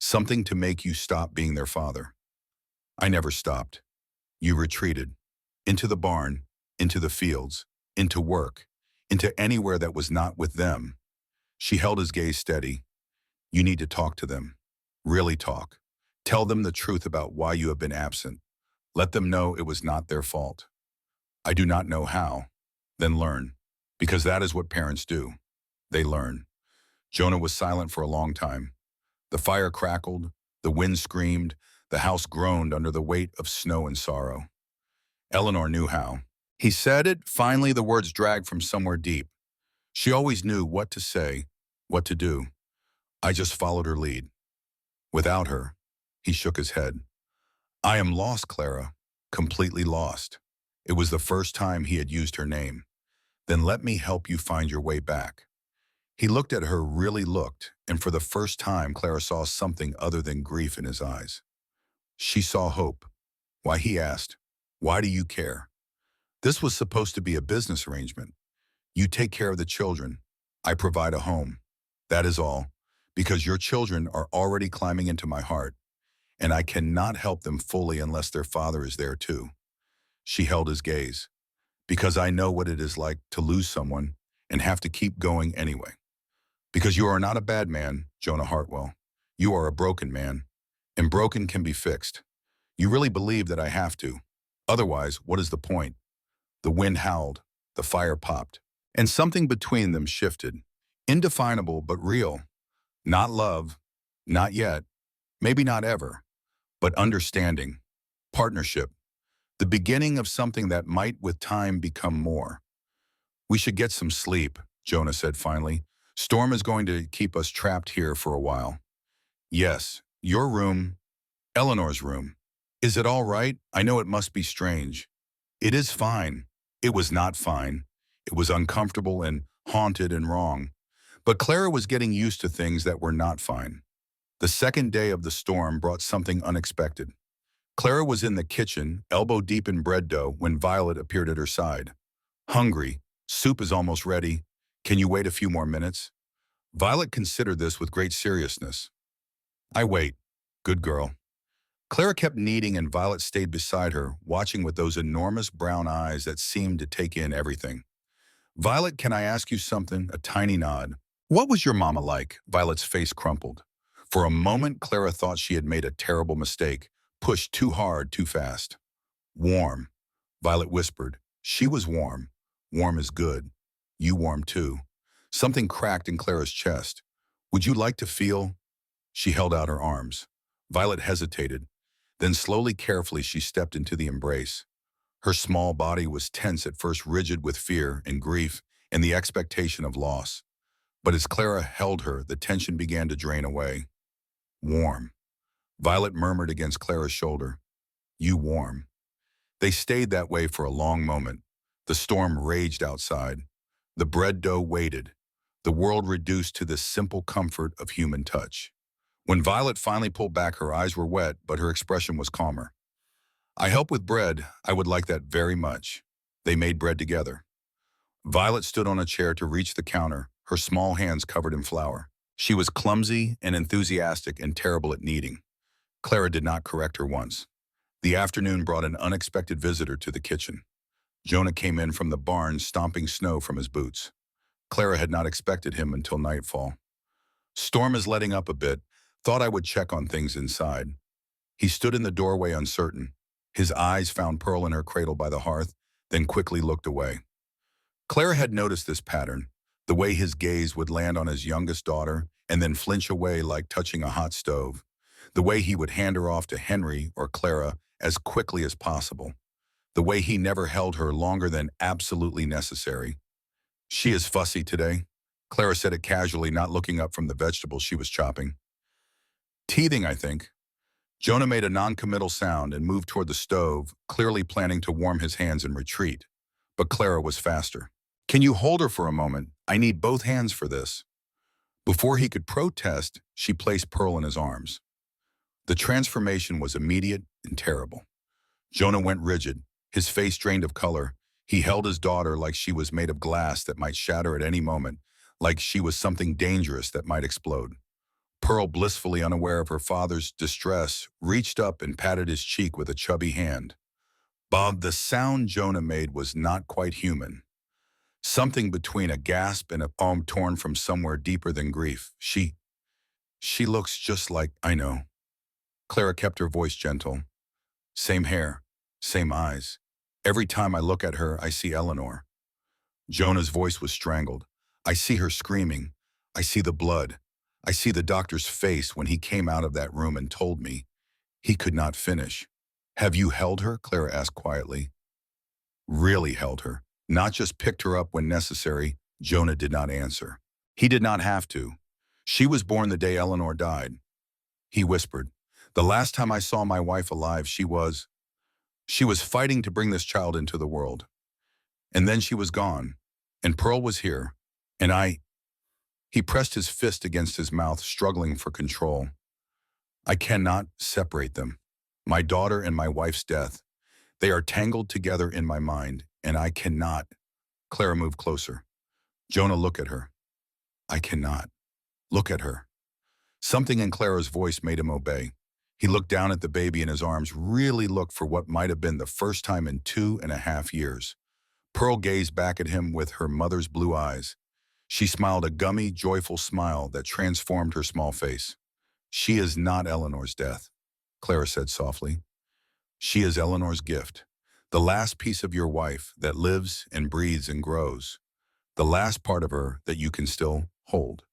something to make you stop being their father. I never stopped. You retreated. Into the barn, into the fields, into work, into anywhere that was not with them. She held his gaze steady. You need to talk to them. Really talk. Tell them the truth about why you have been absent. Let them know it was not their fault. I do not know how. Then learn. Because that is what parents do. They learn. Jonah was silent for a long time. The fire crackled. The wind screamed, the house groaned under the weight of snow and sorrow. Eleanor knew how. He said it, finally the words dragged from somewhere deep. She always knew what to say, what to do. I just followed her lead. Without her, he shook his head. I am lost, Clara, completely lost. It was the first time he had used her name. Then let me help you find your way back. He looked at her, really looked, and for the first time Clara saw something other than grief in his eyes. She saw hope. Why, he asked, why do you care? This was supposed to be a business arrangement. You take care of the children. I provide a home. That is all, because your children are already climbing into my heart, and I cannot help them fully unless their father is there too. She held his gaze. Because I know what it is like to lose someone and have to keep going anyway. Because you are not a bad man, Jonah Hartwell. You are a broken man, and broken can be fixed. You really believe that I have to. Otherwise, what is the point? The wind howled, the fire popped, and something between them shifted. Indefinable but real. Not love, not yet, maybe not ever, but understanding, partnership, the beginning of something that might with time become more. We should get some sleep, Jonah said finally. Storm is going to keep us trapped here for a while. Yes, your room, Eleanor's room. Is it all right? I know it must be strange. It is fine. It was not fine. It was uncomfortable and haunted and wrong. But Clara was getting used to things that were not fine. The second day of the storm brought something unexpected. Clara was in the kitchen, elbow deep in bread dough, when Violet appeared at her side. Hungry. Soup is almost ready. Can you wait a few more minutes? Violet considered this with great seriousness. I wait. Good girl. Clara kept kneading and Violet stayed beside her, watching with those enormous brown eyes that seemed to take in everything. Violet, can I ask you something? A tiny nod. What was your mama like? Violet's face crumpled. For a moment, Clara thought she had made a terrible mistake, pushed too hard, too fast. Warm, Violet whispered. She was warm. Warm is good. You warm too. Something cracked in Clara's chest. Would you like to feel? She held out her arms. Violet hesitated. Then slowly, carefully, she stepped into the embrace. Her small body was tense at first, rigid with fear and grief and the expectation of loss. But as Clara held her, the tension began to drain away. Warm. Violet murmured against Clara's shoulder. You warm. They stayed that way for a long moment. The storm raged outside. The bread dough waited. The world reduced to the simple comfort of human touch. When Violet finally pulled back, her eyes were wet, but her expression was calmer. I help with bread. I would like that very much. They made bread together. Violet stood on a chair to reach the counter, her small hands covered in flour. She was clumsy and enthusiastic and terrible at kneading. Clara did not correct her once. The afternoon brought an unexpected visitor to the kitchen. Jonah came in from the barn, stomping snow from his boots. Clara had not expected him until nightfall. Storm is letting up a bit. Thought I would check on things inside. He stood in the doorway uncertain. His eyes found Pearl in her cradle by the hearth, then quickly looked away. Clara had noticed this pattern, the way his gaze would land on his youngest daughter and then flinch away like touching a hot stove, the way he would hand her off to Henry or Clara as quickly as possible, the way he never held her longer than absolutely necessary. She is fussy today, Clara said it casually, not looking up from the vegetables she was chopping. Teething, I think. Jonah made a non-committal sound and moved toward the stove, clearly planning to warm his hands and retreat. But Clara was faster. Can you hold her for a moment? I need both hands for this. Before he could protest, she placed Pearl in his arms. The transformation was immediate and terrible. Jonah went rigid, his face drained of color. He held his daughter like she was made of glass that might shatter at any moment, like she was something dangerous that might explode. Pearl, blissfully unaware of her father's distress, reached up and patted his cheek with a chubby hand. Bob, the sound Jonah made was not quite human. Something between a gasp and a poem torn from somewhere deeper than grief. She looks just like, I know. Clara kept her voice gentle. Same hair, same eyes. Every time I look at her, I see Eleanor. Jonah's voice was strangled. I see her screaming. I see the blood. I see the doctor's face when he came out of that room and told me he could not finish. Have you held her? Clara asked quietly. Really held her. Not just picked her up when necessary. Jonah did not answer. He did not have to. She was born the day Eleanor died. He whispered. The last time I saw my wife alive, she was fighting to bring this child into the world. And then she was gone. And Pearl was here. And he pressed his fist against his mouth, struggling for control. I cannot separate them. My daughter and my wife's death. They are tangled together in my mind, and I cannot. Clara moved closer. Jonah, look at her. I cannot. Look at her. Something in Clara's voice made him obey. He looked down at the baby in his arms, really looked for what might have been the first time in 2.5 years. Pearl gazed back at him with her mother's blue eyes. She smiled a gummy, joyful smile that transformed her small face. She is not Eleanor's death, Clara said softly. She is Eleanor's gift, the last piece of your wife that lives and breathes and grows, the last part of her that you can still hold.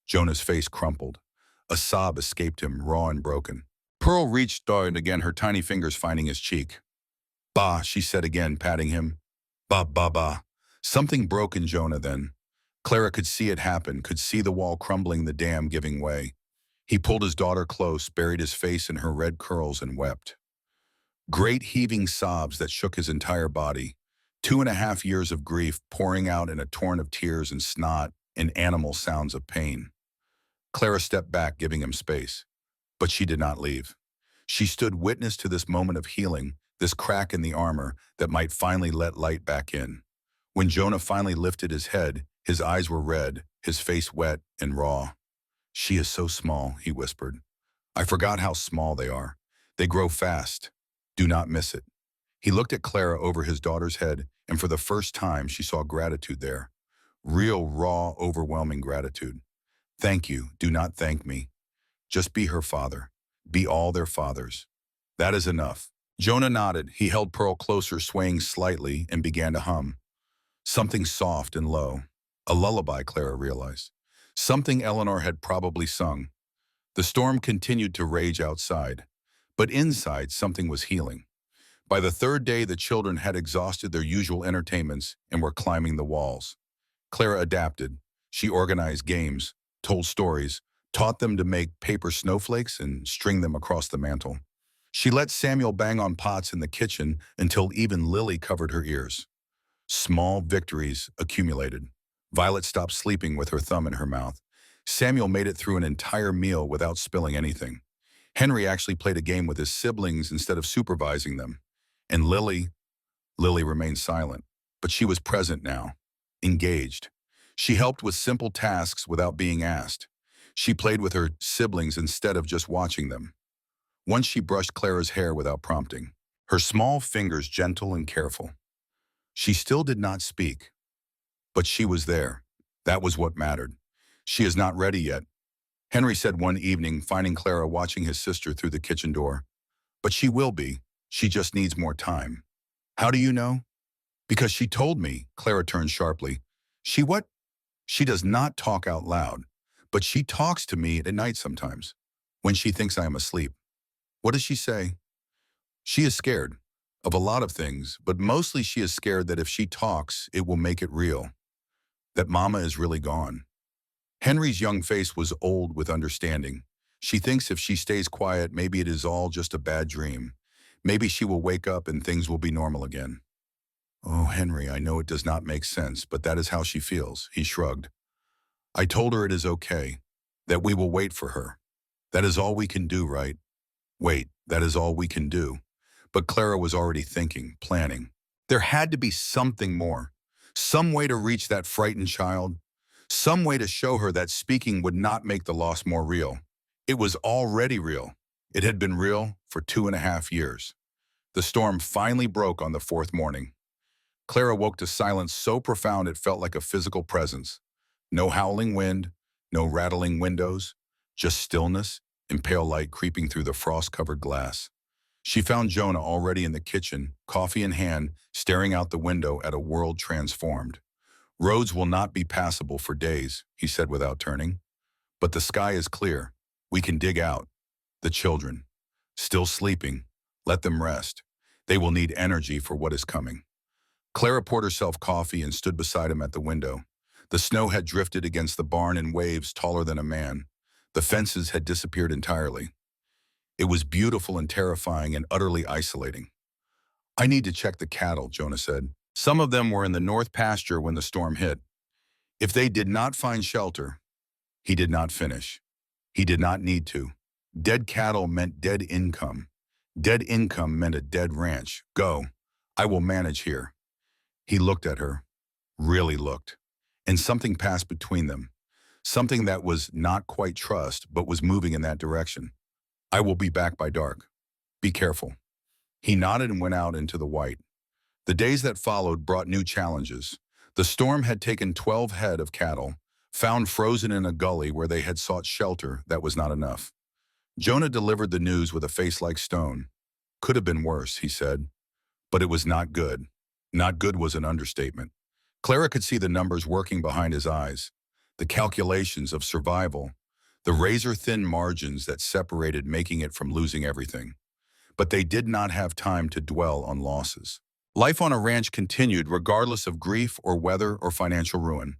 Jonah's face crumpled. A sob escaped him, raw and broken. Pearl reached out again, her tiny fingers finding his cheek. Bah, she said again, patting him. Bah, bah, bah. Something broke in Jonah then. Clara could see it happen, could see the wall crumbling, the dam giving way. He pulled his daughter close, buried his face in her red curls and wept. Great heaving sobs that shook his entire body. 2.5 years of grief pouring out in a torrent of tears and snot and animal sounds of pain. Clara stepped back, giving him space. But she did not leave. She stood witness to this moment of healing, this crack in the armor that might finally let light back in. When Jonah finally lifted his head, his eyes were red, his face wet and raw. She is so small, he whispered. I forgot how small they are. They grow fast. Do not miss it. He looked at Clara over his daughter's head, and for the first time she saw gratitude there. Real, raw, overwhelming gratitude. Thank you. Do not thank me. Just be her father. Be all their fathers. That is enough. Jonah nodded. He held Pearl closer, swaying slightly, and began to hum. Something soft and low. A lullaby, Clara realized. Something Eleanor had probably sung. The storm continued to rage outside, but inside something was healing. By the third day, the children had exhausted their usual entertainments and were climbing the walls. Clara adapted. She organized games, told stories, taught them to make paper snowflakes and string them across the mantel. She let Samuel bang on pots in the kitchen until even Lily covered her ears. Small victories accumulated. Violet stopped sleeping with her thumb in her mouth. Samuel made it through an entire meal without spilling anything. Henry actually played a game with his siblings instead of supervising them. And Lily remained silent, but she was present now, engaged. She helped with simple tasks without being asked. She played with her siblings instead of just watching them. Once she brushed Clara's hair without prompting, her small fingers gentle and careful. She still did not speak, but she was there. That was what mattered. She is not ready yet, Henry said one evening, finding Clara watching his sister through the kitchen door. But she will be. She just needs more time. How do you know? Because she told me, Clara turned sharply. She what? She does not talk out loud, but she talks to me at night sometimes, when she thinks I am asleep. What does she say? She is scared of a lot of things, but mostly she is scared that if she talks, it will make it real. That Mama is really gone. Henry's young face was old with understanding. She thinks if she stays quiet, maybe it is all just a bad dream. Maybe she will wake up and things will be normal again. Oh, Henry, I know it does not make sense, but that is how she feels, he shrugged. I told her it is okay, that we will wait for her. That is all we can do, right? Wait, that is all we can do. But Clara was already thinking, planning. There had to be something more, some way to reach that frightened child, some way to show her that speaking would not make the loss more real. It was already real. It had been real for 2.5 years. The storm finally broke on the 4th morning. Clara woke to silence so profound it felt like a physical presence. No howling wind, no rattling windows, just stillness and pale light creeping through the frost-covered glass. She found Jonah already in the kitchen, coffee in hand, staring out the window at a world transformed. Roads will not be passable for days, he said without turning. But the sky is clear. We can dig out. The children. Still sleeping. Let them rest. They will need energy for what is coming. Clara poured herself coffee and stood beside him at the window. The snow had drifted against the barn in waves taller than a man. The fences had disappeared entirely. It was beautiful and terrifying and utterly isolating. I need to check the cattle, Jonah said. Some of them were in the north pasture when the storm hit. If they did not find shelter, he did not finish. He did not need to. Dead cattle meant dead income. Dead income meant a dead ranch. Go. I will manage here. He looked at her, really looked, and something passed between them. Something that was not quite trust, but was moving in that direction. I will be back by dark. Be careful. He nodded and went out into the white. The days that followed brought new challenges. The storm had taken 12 head of cattle, found frozen in a gully where they had sought shelter. That was not enough. Jonah delivered the news with a face like stone. Could have been worse, he said. But it was not good. Not good was an understatement. Clara could see the numbers working behind his eyes, the calculations of survival, the razor-thin margins that separated making it from losing everything. But they did not have time to dwell on losses. Life on a ranch continued regardless of grief or weather or financial ruin.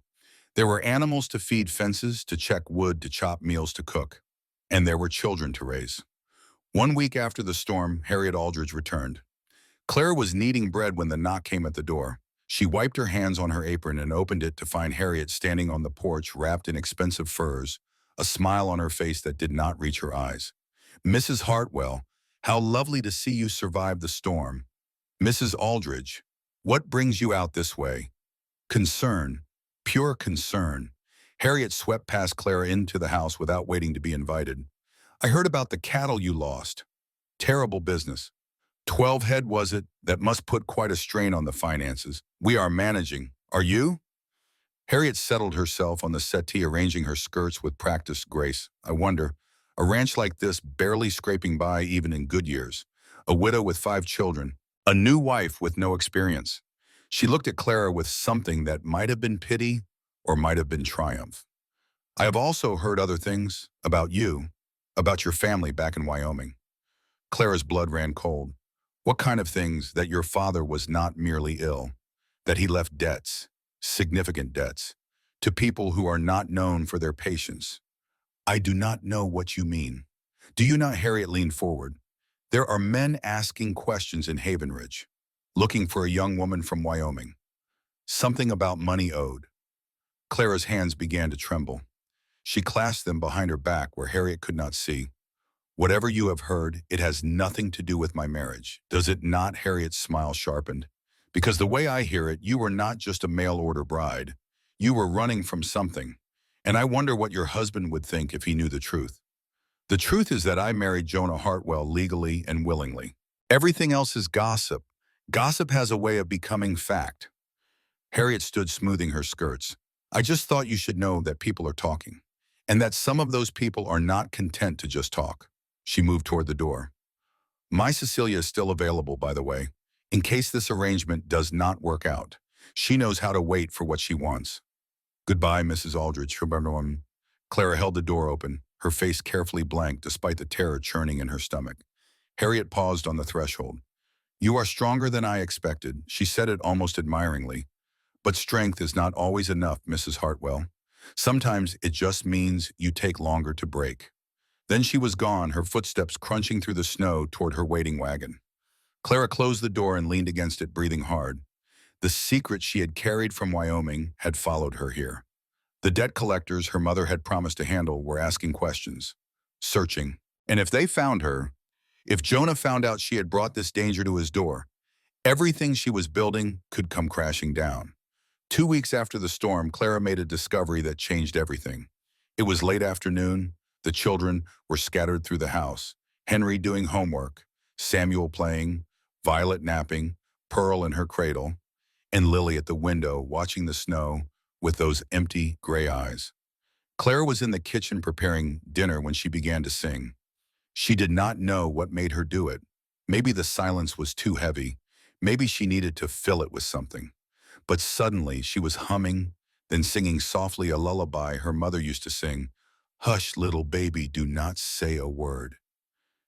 There were animals to feed, fences to check wood, to chop meals, to cook. And there were children to raise. 1 week after the storm, Harriet Aldridge returned. Clara was kneading bread when the knock came at the door. She wiped her hands on her apron and opened it to find Harriet standing on the porch wrapped in expensive furs, a smile on her face that did not reach her eyes. Mrs. Hartwell, how lovely to see you survive the storm. Mrs. Aldridge, what brings you out this way? Concern, pure concern. Harriet swept past Clara into the house without waiting to be invited. I heard about the cattle you lost. Terrible business. 12 head was it? That must put quite a strain on the finances. We are managing. Are you? Harriet settled herself on the settee, arranging her skirts with practiced grace. I wonder, a ranch like this barely scraping by even in good years. A widow with 5 children. A new wife with no experience. She looked at Clara with something that might have been pity or might have been triumph. I have also heard other things about you, about your family back in Wyoming. Clara's blood ran cold. What kind of things? That your father was not merely ill, that he left debts, significant debts, to people who are not known for their patience. I do not know what you mean. Do you not? Harriet leaned forward. There are men asking questions in Haven Ridge, looking for a young woman from Wyoming. Something about money owed. Clara's hands began to tremble. She clasped them behind her back where Harriet could not see. Whatever you have heard, it has nothing to do with my marriage. Does it not? Harriet's smile sharpened. Because the way I hear it, you were not just a mail-order bride. You were running from something. And I wonder what your husband would think if he knew the truth. The truth is that I married Jonah Hartwell legally and willingly. Everything else is gossip. Gossip has a way of becoming fact. Harriet stood smoothing her skirts. I just thought you should know that people are talking, and that some of those people are not content to just talk. She moved toward the door. My Cecilia is still available, by the way, in case this arrangement does not work out. She knows how to wait for what she wants. Goodbye, Mrs. Aldridge. Clara held the door open, her face carefully blank despite the terror churning in her stomach. Harriet paused on the threshold. You are stronger than I expected, she said it almost admiringly. But strength is not always enough, Mrs. Hartwell. Sometimes it just means you take longer to break. Then she was gone, her footsteps crunching through the snow toward her waiting wagon. Clara closed the door and leaned against it, breathing hard. The secret she had carried from Wyoming had followed her here. The debt collectors her mother had promised to handle were asking questions, searching. And if they found her, if Jonah found out she had brought this danger to his door, everything she was building could come crashing down. 2 weeks after the storm, Clara made a discovery that changed everything. It was late afternoon. The children were scattered through the house. Henry doing homework, Samuel playing, Violet napping, Pearl in her cradle, and Lily at the window watching the snow with those empty gray eyes. Clara was in the kitchen preparing dinner when she began to sing. She did not know what made her do it. Maybe the silence was too heavy. Maybe she needed to fill it with something. But suddenly she was humming, then singing softly a lullaby her mother used to sing. Hush, little baby, do not say a word.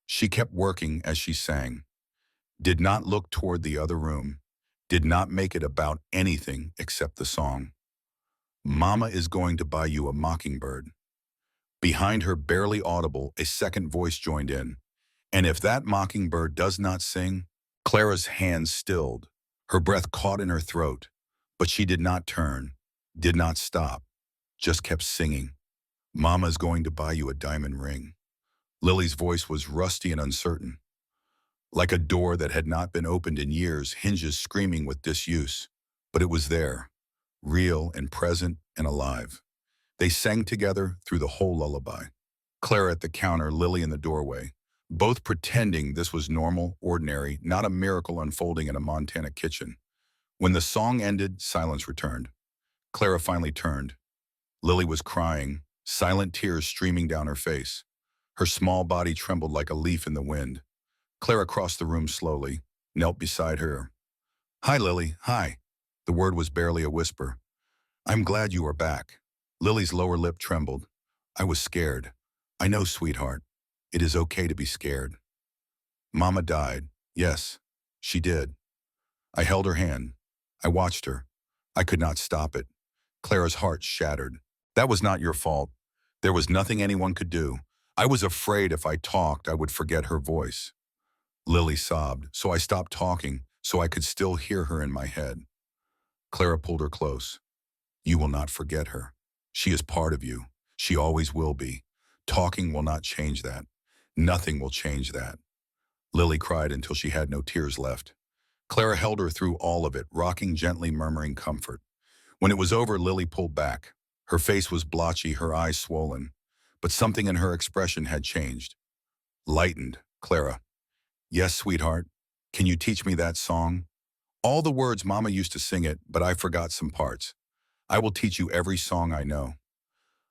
She kept working as she sang, did not look toward the other room, did not make it about anything except the song. Mama is going to buy you a mockingbird. Behind her, barely audible, a second voice joined in. And if that mockingbird does not sing, Clara's hands stilled, her breath caught in her throat, but she did not turn, did not stop, just kept singing. Mama's going to buy you a diamond ring. Lily's voice was rusty and uncertain, like a door that had not been opened in years, hinges screaming with disuse. But it was there, real and present and alive. They sang together through the whole lullaby. Clara at the counter, Lily in the doorway, both pretending this was normal, ordinary, not a miracle unfolding in a Montana kitchen. When the song ended, silence returned. Clara finally turned. Lily was crying, silent tears streaming down her face. Her small body trembled like a leaf in the wind. Clara crossed the room slowly, knelt beside her. "Hi, Lily, hi." The word was barely a whisper. "I'm glad you are back." Lily's lower lip trembled. "I was scared." "I know, sweetheart. It is okay to be scared." "Mama died." "Yes, she did." I held her hand. I watched her. I could not stop it. Clara's heart shattered. "That was not your fault. There was nothing anyone could do. I was afraid if I talked, I would forget her voice." Lily sobbed, so I stopped talking so I could still hear her in my head. Clara pulled her close. "You will not forget her. She is part of you. She always will be. Talking will not change that. Nothing will change that." Lily cried until she had no tears left. Clara held her through all of it, rocking gently, murmuring comfort. When it was over, Lily pulled back. Her face was blotchy, her eyes swollen. But something in her expression had changed. Lightened. "Clara." "Yes, sweetheart. Can you teach me that song? All the words Mama used to sing it, but I forgot some parts. I will teach you every song I know."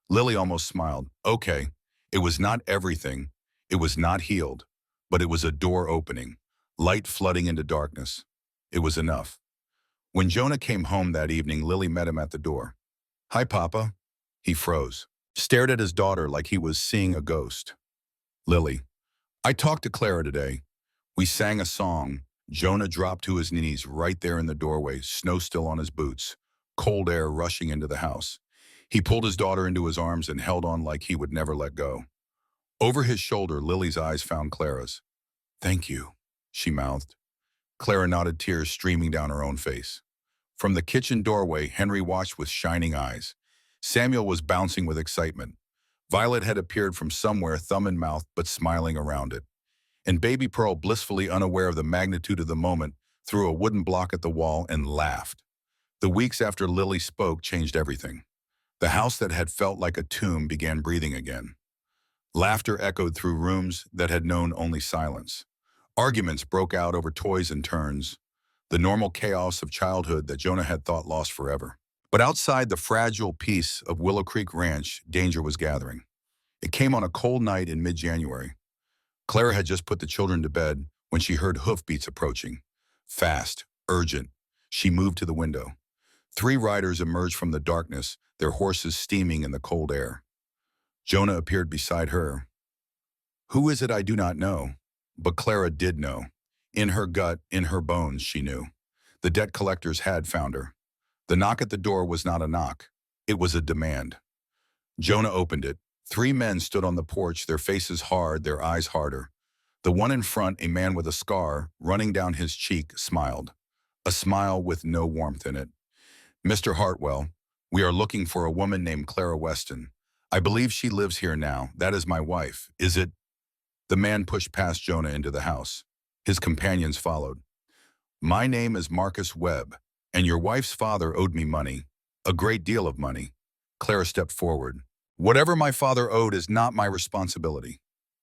Lily almost smiled. "Okay." It was not everything. It was not healed. But it was a door opening, light flooding into darkness. It was enough. When Jonah came home that evening, Lily met him at the door. "Hi, Papa." He froze, stared at his daughter like he was seeing a ghost. "Lily, I talked to Clara today. We sang a song." Jonah dropped to his knees right there in the doorway, snow still on his boots, cold air rushing into the house. He pulled his daughter into his arms and held on like he would never let go. Over his shoulder, Lily's eyes found Clara's. "Thank you," she mouthed. Clara nodded, tears streaming down her own face. From the kitchen doorway, Henry watched with shining eyes. Samuel was bouncing with excitement. Violet had appeared from somewhere, thumb in mouth, but smiling around it. And baby Pearl, blissfully unaware of the magnitude of the moment, threw a wooden block at the wall and laughed. The weeks after Lily spoke changed everything. The house that had felt like a tomb began breathing again. Laughter echoed through rooms that had known only silence. Arguments broke out over toys and turns, the normal chaos of childhood that Jonah had thought lost forever. But outside the fragile peace of Willow Creek Ranch, danger was gathering. It came on a cold night in mid-January. Clara had just put the children to bed when she heard hoofbeats approaching. Fast, urgent. She moved to the window. 3 riders emerged from the darkness, their horses steaming in the cold air. Jonah appeared beside her. Who is it? I do not know. But Clara did know. In her gut, in her bones, she knew. The debt collectors had found her. The knock at the door was not a knock. It was a demand. Jonah opened it. 3 men stood on the porch, their faces hard, their eyes harder. The one in front, a man with a scar running down his cheek, smiled. A smile with no warmth in it. "Mr. Hartwell, we are looking for a woman named Clara Weston. I believe she lives here now. That is my wife. Is it?" The man pushed past Jonah into the house. His companions followed. "My name is Marcus Webb, and your wife's father owed me money. A great deal of money." Clara stepped forward. "Whatever my father owed is not my responsibility."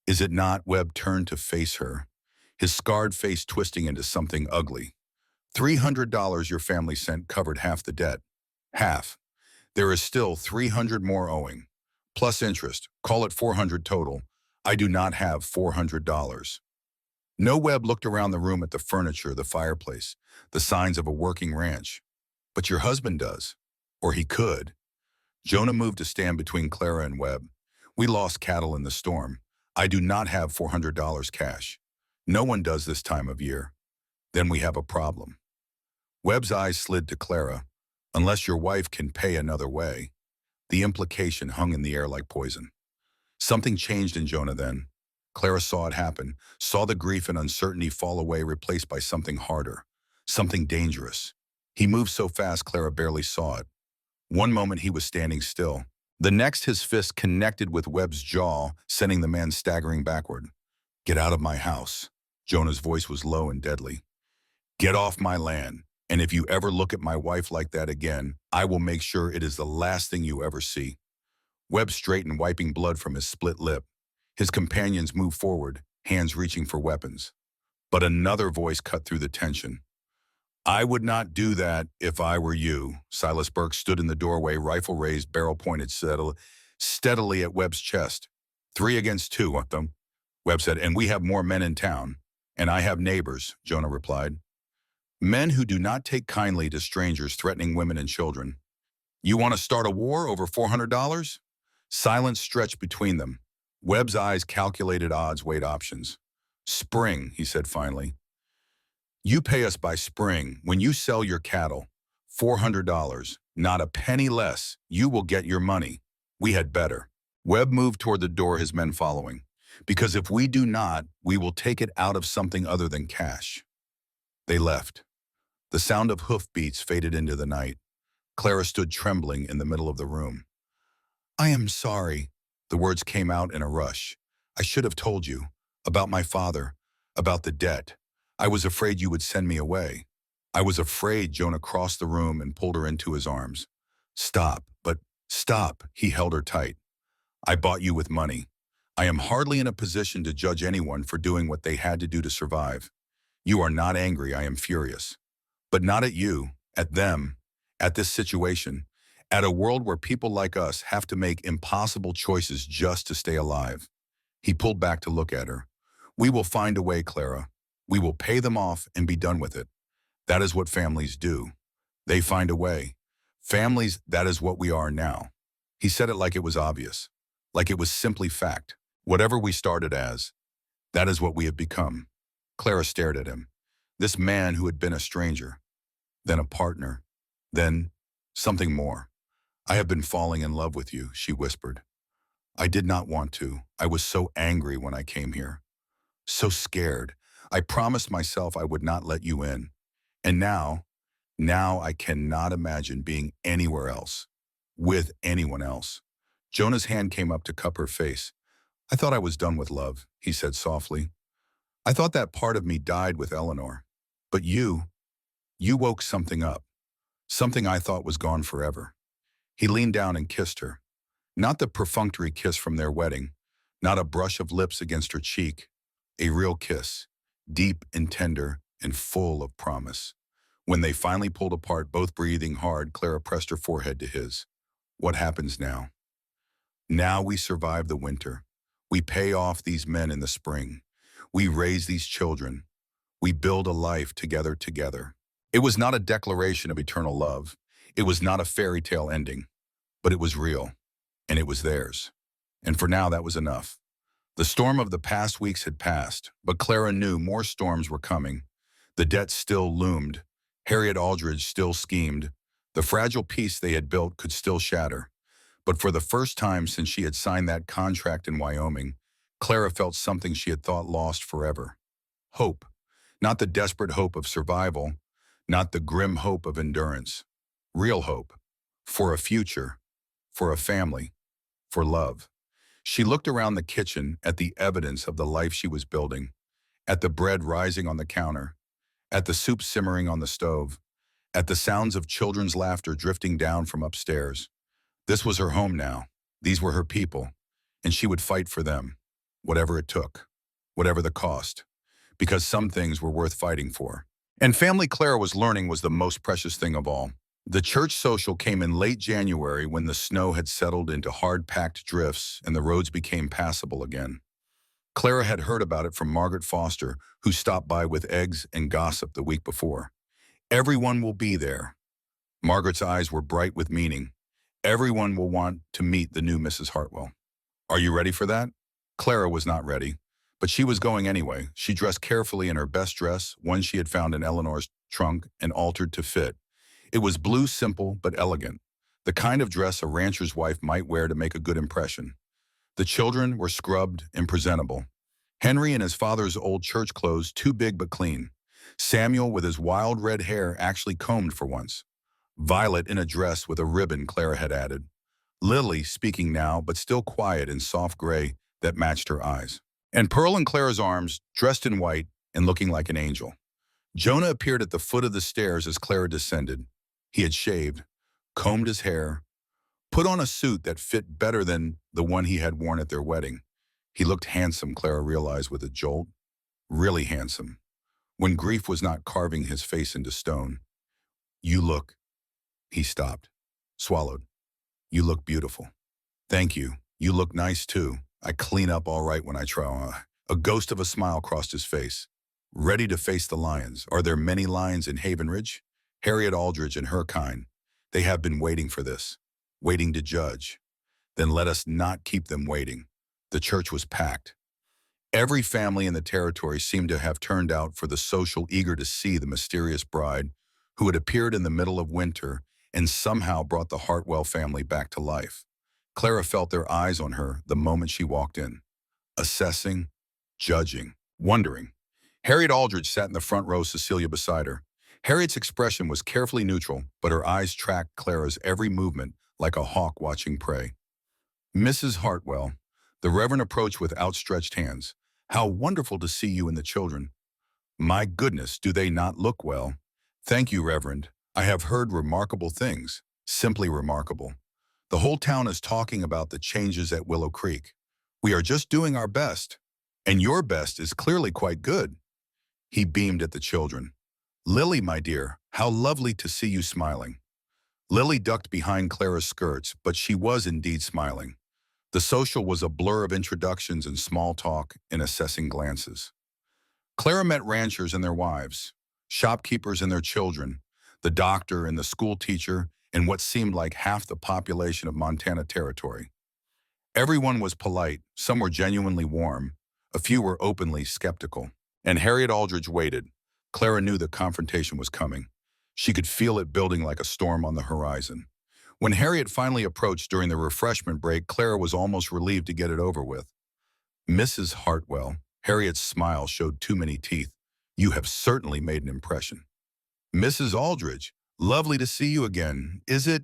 "Is it not?" Webb turned to face her, his scarred face twisting into something ugly. $300 your family sent covered half the debt. Half. There is still 300 more owing. Plus interest. Call it 400 total. I do not have $400. No. Webb looked around the room at the furniture, the fireplace, the signs of a working ranch. "But your husband does. Or he could." Jonah moved to stand between Clara and Webb. We lost cattle in the storm. I do not have $400 cash. No one does this time of year. Then we have a problem. Webb's eyes slid to Clara. Unless your wife can pay another way. The implication hung in the air like poison. Something changed in Jonah then. Clara saw it happen, saw the grief and uncertainty fall away, replaced by something harder, something dangerous. He moved so fast Clara barely saw it. One moment he was standing still. The next his fist connected with Webb's jaw, sending the man staggering backward. "Get out of my house." Jonah's voice was low and deadly. "Get off my land, and if you ever look at my wife like that again, I will make sure it is the last thing you ever see." Webb straightened, wiping blood from his split lip. His companions moved forward, hands reaching for weapons. But another voice cut through the tension. "I would not do that if I were you." Silas Burke stood in the doorway, rifle raised, barrel pointed steadily at Webb's chest. "3 against 2, Webb said, "and we have more men in town." "And I have neighbors," Jonah replied. "Men who do not take kindly to strangers threatening women and children." "You want to start a war over $400? Silence stretched between them. Webb's eyes calculated odds, weighed options. "Spring," he said finally. "You pay us by spring. When you sell your cattle, $400, not a penny less. You will get your money. We had better." Webb moved toward the door, his men following. "Because if we do not, we will take it out of something other than cash." They left. The sound of hoofbeats faded into the night. Clara stood trembling in the middle of the room. "I am sorry." The words came out in a rush. "I should have told you. About my father. About the debt. I was afraid you would send me away." "I was afraid." Jonah crossed the room and pulled her into his arms. Stop. He held her tight. "I bought you with money. I am hardly in a position to judge anyone for doing what they had to do to survive. You are not angry, I am furious. But not at you, at them, at this situation, at a world where people like us have to make impossible choices just to stay alive." He pulled back to look at her. "We will find a way, Clara. We will pay them off and be done with it. That is what families do. They find a way. Families, that is what we are now." He said it like it was obvious, like it was simply fact. Whatever we started as, that is what we have become. Clara stared at him. This man who had been a stranger, then a partner, then something more. "I have been falling in love with you," she whispered. "I did not want to. I was so angry when I came here. So scared. I promised myself I would not let you in. And now I cannot imagine being anywhere else, with anyone else." Jonah's hand came up to cup her face. "I thought I was done with love," he said softly. "I thought that part of me died with Eleanor. But you woke something up, something I thought was gone forever." He leaned down and kissed her. Not the perfunctory kiss from their wedding, not a brush of lips against her cheek. A real kiss, deep and tender and full of promise. When they finally pulled apart, both breathing hard, Clara pressed her forehead to his. "What happens now?" "Now we survive the winter. We pay off these men in the spring. We raise these children. We build a life together. It was not a declaration of eternal love. It was not a fairy tale ending. But it was real. And it was theirs. And for now, that was enough. The storm of the past weeks had passed, but Clara knew more storms were coming. The debt still loomed. Harriet Aldridge still schemed. The fragile peace they had built could still shatter. But for the first time since she had signed that contract in Wyoming, Clara felt something she had thought lost forever. Hope. Not the desperate hope of survival, not the grim hope of endurance. Real hope. For a future. For a family. For love. She looked around the kitchen at the evidence of the life she was building, at the bread rising on the counter, at the soup simmering on the stove, at the sounds of children's laughter drifting down from upstairs. This was her home now. These were her people, and she would fight for them, whatever it took, whatever the cost, because some things were worth fighting for. And family, Clara was learning, was the most precious thing of all. The church social came in late January when the snow had settled into hard-packed drifts and the roads became passable again. Clara had heard about it from Margaret Foster, who stopped by with eggs and gossip the week before. Everyone will be there. Margaret's eyes were bright with meaning. Everyone will want to meet the new Mrs. Hartwell. Are you ready for that? Clara was not ready, but she was going anyway. She dressed carefully in her best dress, one she had found in Eleanor's trunk and altered to fit. It was blue, simple, but elegant, the kind of dress a rancher's wife might wear to make a good impression. The children were scrubbed and presentable. Henry in his father's old church clothes, too big but clean. Samuel with his wild red hair actually combed for once. Violet in a dress with a ribbon Clara had added. Lily speaking now, but still quiet in soft gray that matched her eyes. And Pearl in Clara's arms, dressed in white and looking like an angel. Jonah appeared at the foot of the stairs as Clara descended. He had shaved, combed his hair, put on a suit that fit better than the one he had worn at their wedding. He looked handsome, Clara realized with a jolt. Really handsome. When grief was not carving his face into stone. You look. He stopped. Swallowed. You look beautiful. Thank you. You look nice too. I clean up all right when I try. A ghost of a smile crossed his face. Ready to face the lions. Are there many lions in Haven Ridge? Harriet Aldridge and her kind. They have been waiting for this. Waiting to judge. Then let us not keep them waiting. The church was packed. Every family in the territory seemed to have turned out for the social, eager to see the mysterious bride who had appeared in the middle of winter and somehow brought the Hartwell family back to life. Clara felt their eyes on her the moment she walked in. Assessing, judging, wondering. Harriet Aldridge sat in the front row, Cecilia beside her. Harriet's expression was carefully neutral, but her eyes tracked Clara's every movement like a hawk watching prey. Mrs. Hartwell, the Reverend approached with outstretched hands. How wonderful to see you and the children. My goodness, do they not look well? Thank you, Reverend. I have heard remarkable things, simply remarkable. The whole town is talking about the changes at Willow Creek. We are just doing our best, and your best is clearly quite good. He beamed at the children. Lily, my dear, how lovely to see you smiling. Lily ducked behind Clara's skirts, but she was indeed smiling. The social was a blur of introductions and small talk and assessing glances. Clara met ranchers and their wives, shopkeepers and their children, the doctor and the school teacher, and what seemed like half the population of Montana Territory. Everyone was polite, some were genuinely warm, a few were openly skeptical. And Harriet Aldridge waited. Clara knew the confrontation was coming. She could feel it building like a storm on the horizon. When Harriet finally approached during the refreshment break, Clara was almost relieved to get it over with. Mrs. Hartwell, Harriet's smile showed too many teeth. You have certainly made an impression. Mrs. Aldridge, lovely to see you again. Is it?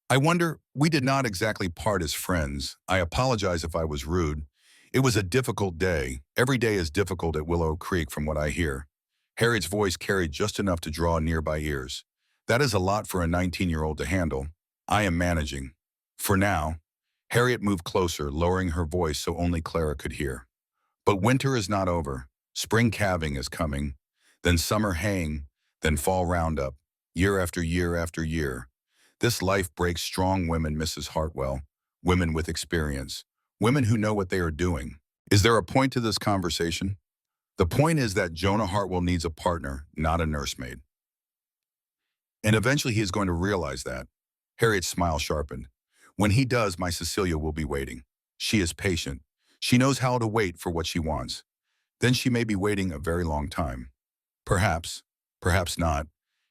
I wonder, we did not exactly part as friends. I apologize if I was rude. It was a difficult day. Every day is difficult at Willow Creek from what I hear. Harriet's voice carried just enough to draw nearby ears. That is a lot for a 19-year-old to handle. I am managing. For now. Harriet moved closer, lowering her voice so only Clara could hear. But winter is not over. Spring calving is coming. Then summer haying. Then fall roundup. Year after year after year. This life breaks strong women, Mrs. Hartwell. Women with experience. Women who know what they are doing. Is there a point to this conversation? The point is that Jonah Hartwell needs a partner, not a nursemaid. And eventually he is going to realize that. Harriet's smile sharpened. When he does, my Cecilia will be waiting. She is patient. She knows how to wait for what she wants. Then she may be waiting a very long time. Perhaps, perhaps not.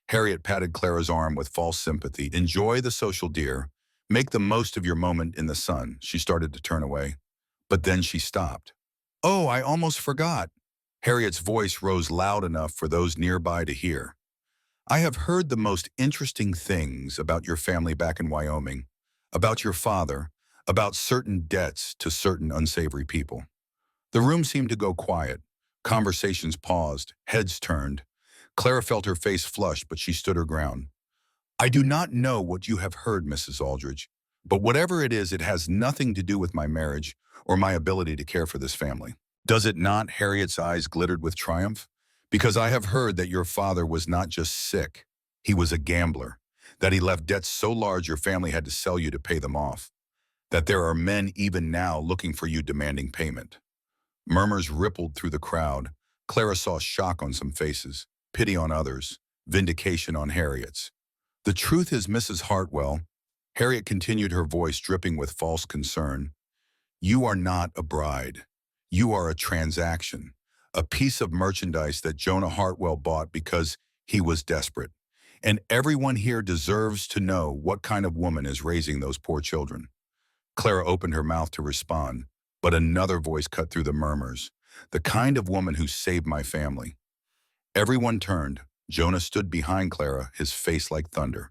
Harriet patted Clara's arm with false sympathy. Enjoy the social, dear. Make the most of your moment in the sun. She started to turn away. But then she stopped. Oh, I almost forgot. Harriet's voice rose loud enough for those nearby to hear. I have heard the most interesting things about your family back in Wyoming, about your father, about certain debts to certain unsavory people. The room seemed to go quiet. Conversations paused, heads turned. Clara felt her face flush, but she stood her ground. I do not know what you have heard, Mrs. Aldridge, but whatever it is, it has nothing to do with my marriage or my ability to care for this family. Does it not? Harriet's eyes glittered with triumph. Because I have heard that your father was not just sick, he was a gambler, that he left debts so large your family had to sell you to pay them off, that there are men even now looking for you demanding payment. Murmurs rippled through the crowd. Clara saw shock on some faces, pity on others, vindication on Harriet's. The truth is, Mrs. Hartwell, Harriet continued, her voice dripping with false concern, You are not a bride. You are a transaction, a piece of merchandise that Jonah Hartwell bought because he was desperate. And everyone here deserves to know what kind of woman is raising those poor children. Clara opened her mouth to respond, but another voice cut through the murmurs. The kind of woman who saved my family. Everyone turned. Jonah stood behind Clara, his face like thunder.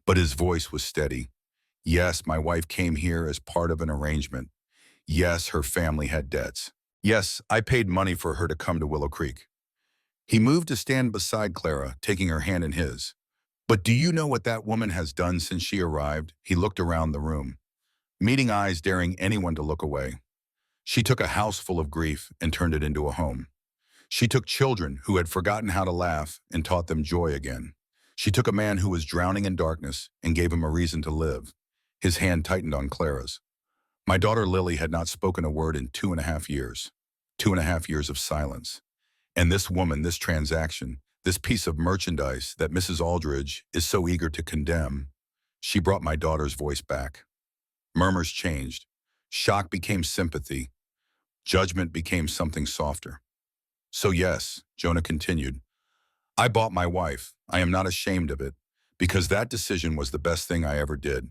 But his voice was steady. Yes, my wife came here as part of an arrangement. Yes, her family had debts. Yes, I paid money for her to come to Willow Creek. He moved to stand beside Clara, taking her hand in his. But do you know what that woman has done since she arrived? He looked around the room, meeting eyes daring anyone to look away. She took a house full of grief and turned it into a home. She took children who had forgotten how to laugh and taught them joy again. She took a man who was drowning in darkness and gave him a reason to live. His hand tightened on Clara's. My daughter Lily had not spoken a word in 2.5 years. 2.5 years of silence. And this woman, this transaction, this piece of merchandise that Mrs. Aldridge is so eager to condemn, she brought my daughter's voice back. Murmurs changed. Shock became sympathy. Judgment became something softer. So yes, Jonah continued, I bought my wife. I am not ashamed of it, because that decision was the best thing I ever did,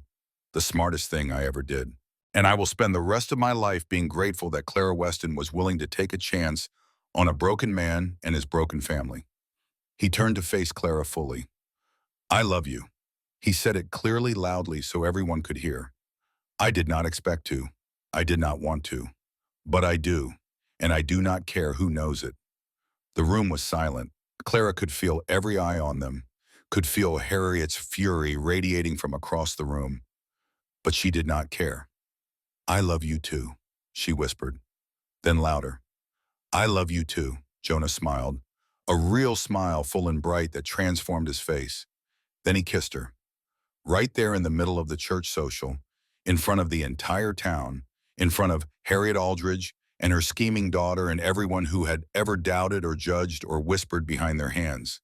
the smartest thing I ever did. And I will spend the rest of my life being grateful that Clara Weston was willing to take a chance on a broken man and his broken family. He turned to face Clara fully. I love you. He said it clearly, loudly, so everyone could hear. I did not expect to. I did not want to. But I do, and I do not care who knows it. The room was silent. Clara could feel every eye on them, could feel Harriet's fury radiating from across the room. But she did not care. I love you too, she whispered. Then louder. I love you too, Jonah smiled, a real smile full and bright that transformed his face. Then he kissed her. Right there in the middle of the church social, in front of the entire town, in front of Harriet Aldridge and her scheming daughter and everyone who had ever doubted or judged or whispered behind their hands.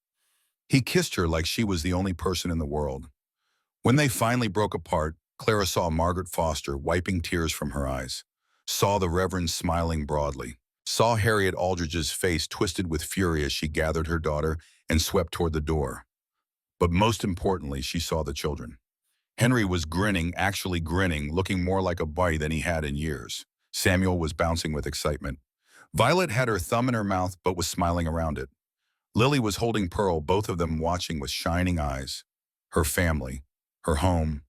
He kissed her like she was the only person in the world. When they finally broke apart, Clara saw Margaret Foster wiping tears from her eyes, saw the Reverend smiling broadly, saw Harriet Aldridge's face twisted with fury as she gathered her daughter and swept toward the door. But most importantly, she saw the children. Henry was grinning, actually grinning, looking more like a boy than he had in years. Samuel was bouncing with excitement. Violet had her thumb in her mouth but was smiling around it. Lily was holding Pearl, both of them watching with shining eyes. Her family, her home,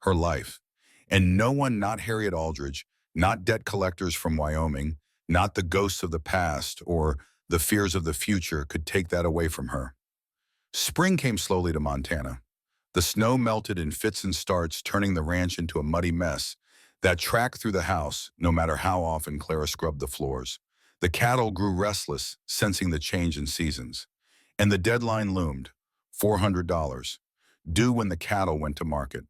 her life. And no one, not Harriet Aldridge, not debt collectors from Wyoming, not the ghosts of the past or the fears of the future could take that away from her. Spring came slowly to Montana. The snow melted in fits and starts, turning the ranch into a muddy mess that tracked through the house, no matter how often Clara scrubbed the floors. The cattle grew restless, sensing the change in seasons. And the deadline loomed, $400, due when the cattle went to market.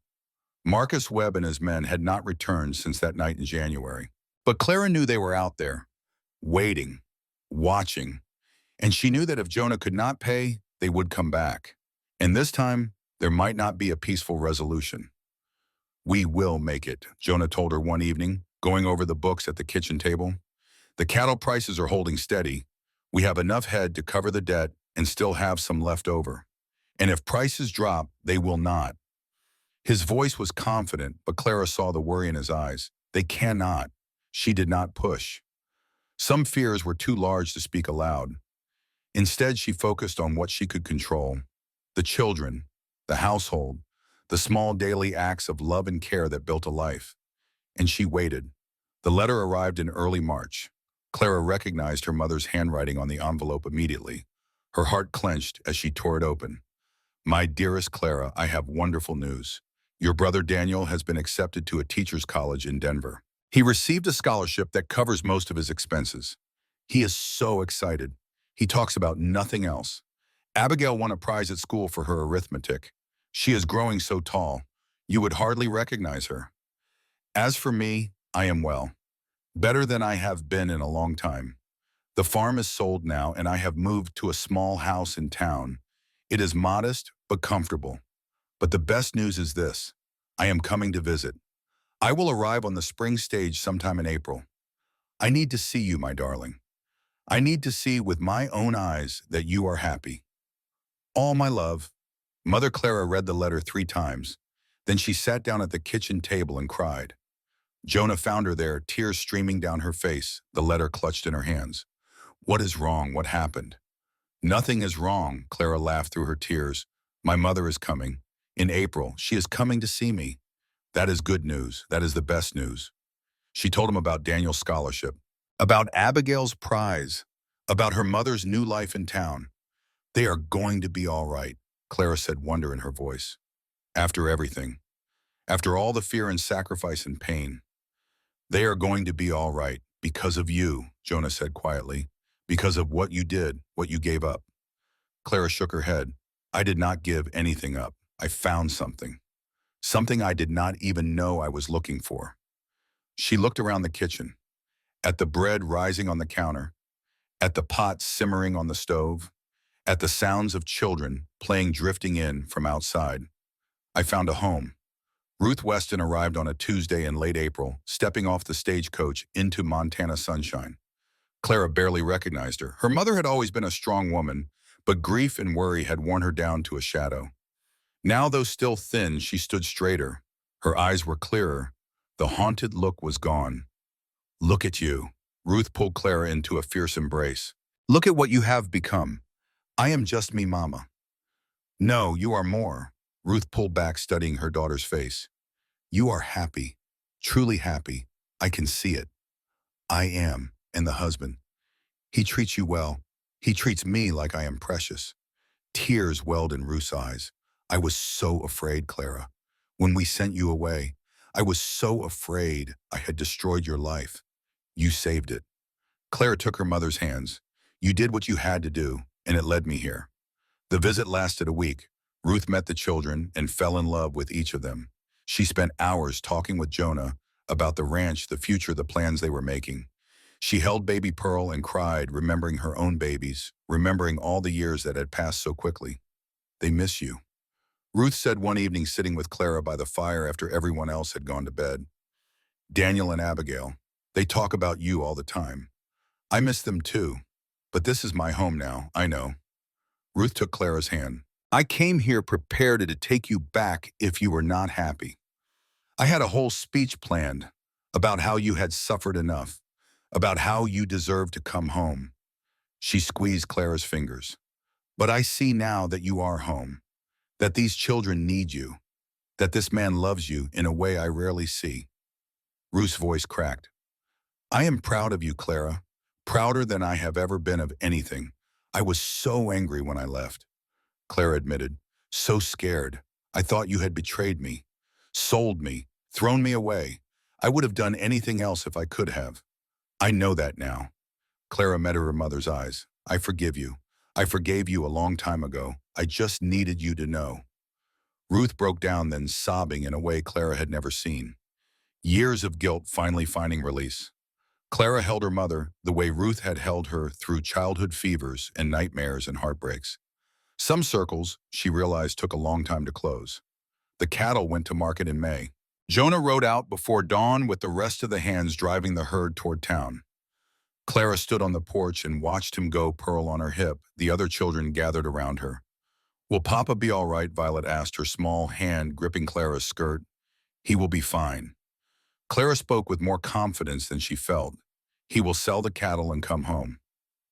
Marcus Webb and his men had not returned since that night in January. But Clara knew they were out there, waiting, watching. And she knew that if Jonah could not pay, they would come back. And this time, there might not be a peaceful resolution. We will make it, Jonah told her one evening, going over the books at the kitchen table. The cattle prices are holding steady. We have enough head to cover the debt and still have some left over. And if prices drop, they will not. His voice was confident, but Clara saw the worry in his eyes. They cannot. She did not push. Some fears were too large to speak aloud. Instead, she focused on what she could control. The children, the household, the small daily acts of love and care that built a life. And she waited. The letter arrived in early March. Clara recognized her mother's handwriting on the envelope immediately. Her heart clenched as she tore it open. My dearest Clara, I have wonderful news. Your brother Daniel has been accepted to a teacher's college in Denver. He received a scholarship that covers most of his expenses. He is so excited. He talks about nothing else. Abigail won a prize at school for her arithmetic. She is growing so tall, you would hardly recognize her. As for me, I am well. Better than I have been in a long time. The farm is sold now and I have moved to a small house in town. It is modest but comfortable. But the best news is this. I am coming to visit. I will arrive on the spring stage sometime in April. I need to see you, my darling. I need to see with my own eyes that you are happy. All my love." Mother Clara read the letter 3 times. Then she sat down at the kitchen table and cried. Jonah found her there, tears streaming down her face, the letter clutched in her hands. "What is wrong? What happened?" "Nothing is wrong," Clara laughed through her tears. "My mother is coming. In April, she is coming to see me. That is good news. That is the best news." She told him about Daniel's scholarship, about Abigail's prize, about her mother's new life in town. "They are going to be all right," Clara said, wonder in her voice. "After everything, after all the fear and sacrifice and pain, they are going to be all right because of you," Jonah said quietly, "because of what you did, what you gave up." Clara shook her head. "I did not give anything up. I found something. Something I did not even know I was looking for." She looked around the kitchen, at the bread rising on the counter, at the pot simmering on the stove, at the sounds of children playing drifting in from outside. "I found a home." Ruth Weston arrived on a Tuesday in late April, stepping off the stagecoach into Montana sunshine. Clara barely recognized her. Her mother had always been a strong woman, but grief and worry had worn her down to a shadow. Now, though still thin, she stood straighter. Her eyes were clearer. The haunted look was gone. "Look at you." Ruth pulled Clara into a fierce embrace. "Look at what you have become. I am just me, Mama." "No, you are more." Ruth pulled back, studying her daughter's face. "You are happy, truly happy. I can see it. I am, and the husband. He treats you well. He treats me like I am precious." Tears welled in Ruth's eyes. "I was so afraid, Clara. When we sent you away, I was so afraid I had destroyed your life. You saved it." Clara took her mother's hands. "You did what you had to do, and it led me here." The visit lasted a week. Ruth met the children and fell in love with each of them. She spent hours talking with Jonah about the ranch, the future, the plans they were making. She held baby Pearl and cried, remembering her own babies, remembering all the years that had passed so quickly. "They miss you," Ruth said one evening, sitting with Clara by the fire after everyone else had gone to bed. "Daniel and Abigail, they talk about you all the time. I miss them too, but this is my home now, I know." Ruth took Clara's hand. "I came here prepared to take you back if you were not happy. I had a whole speech planned about how you had suffered enough, about how you deserved to come home." She squeezed Clara's fingers. "But I see now that you are home, that these children need you, that this man loves you in a way I rarely see." Ruth's voice cracked. "I am proud of you, Clara, prouder than I have ever been of anything. I was so angry when I left," Clara admitted. "So scared. I thought you had betrayed me, sold me, thrown me away. I would have done anything else if I could have. I know that now." Clara met her mother's eyes. "I forgive you. I forgave you a long time ago. I just needed you to know." Ruth broke down, then sobbing in a way Clara had never seen. Years of guilt finally finding release. Clara held her mother the way Ruth had held her through childhood fevers and nightmares and heartbreaks. Some circles, she realized, took a long time to close. The cattle went to market in May. Jonah rode out before dawn with the rest of the hands driving the herd toward town. Clara stood on the porch and watched him go, Pearl on her hip. The other children gathered around her. "Will Papa be all right?" Violet asked, her small hand gripping Clara's skirt. "He will be fine." Clara spoke with more confidence than she felt. "He will sell the cattle and come home.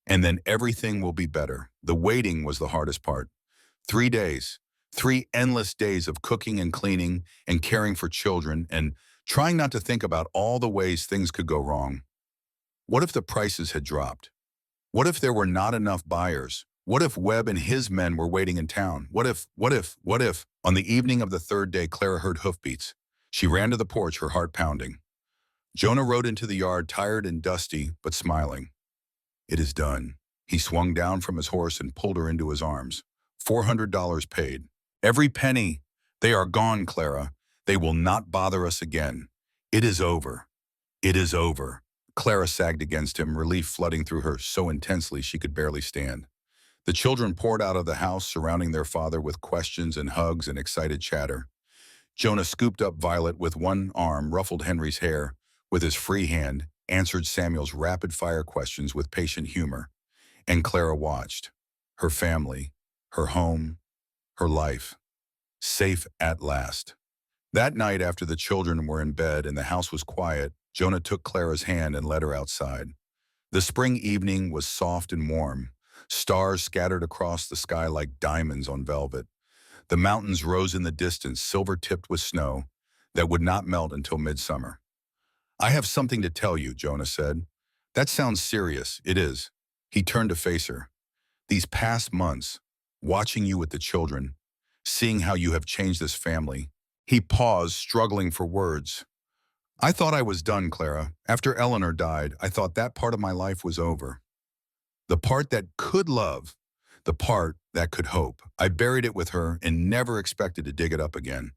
And then everything will be better." The waiting was the hardest part. 3 days, 3 endless days of cooking and cleaning and caring for children and trying not to think about all the ways things could go wrong. What if the prices had dropped? What if there were not enough buyers? What if Webb and his men were waiting in town? What if? On the evening of the 3rd day, Clara heard hoofbeats. She ran to the porch, her heart pounding. Jonah rode into the yard, tired and dusty, but smiling. "It is done." He swung down from his horse and pulled her into his arms. $400 paid. "Every penny. They are gone, Clara. They will not bother us again. It is over. It is over." Clara sagged against him, relief flooding through her so intensely she could barely stand. The children poured out of the house, surrounding their father with questions and hugs and excited chatter. Jonah scooped up Violet with one arm, ruffled Henry's hair with his free hand, answered Samuel's rapid-fire questions with patient humor, and Clara watched. Her family, her home, her life, safe at last. That night, after the children were in bed and the house was quiet, Jonah took Clara's hand and led her outside. The spring evening was soft and warm. Stars scattered across the sky like diamonds on velvet. The mountains rose in the distance, silver-tipped with snow that would not melt until midsummer. "I have something to tell you," Jonah said. "That sounds serious." "It is." He turned to face her. "These past months, watching you with the children, seeing how you have changed this family." He paused, struggling for words. "I thought I was done, Clara. After Eleanor died, I thought that part of my life was over. The part that could love, the part that could hope. I buried it with her and never expected to dig it up again.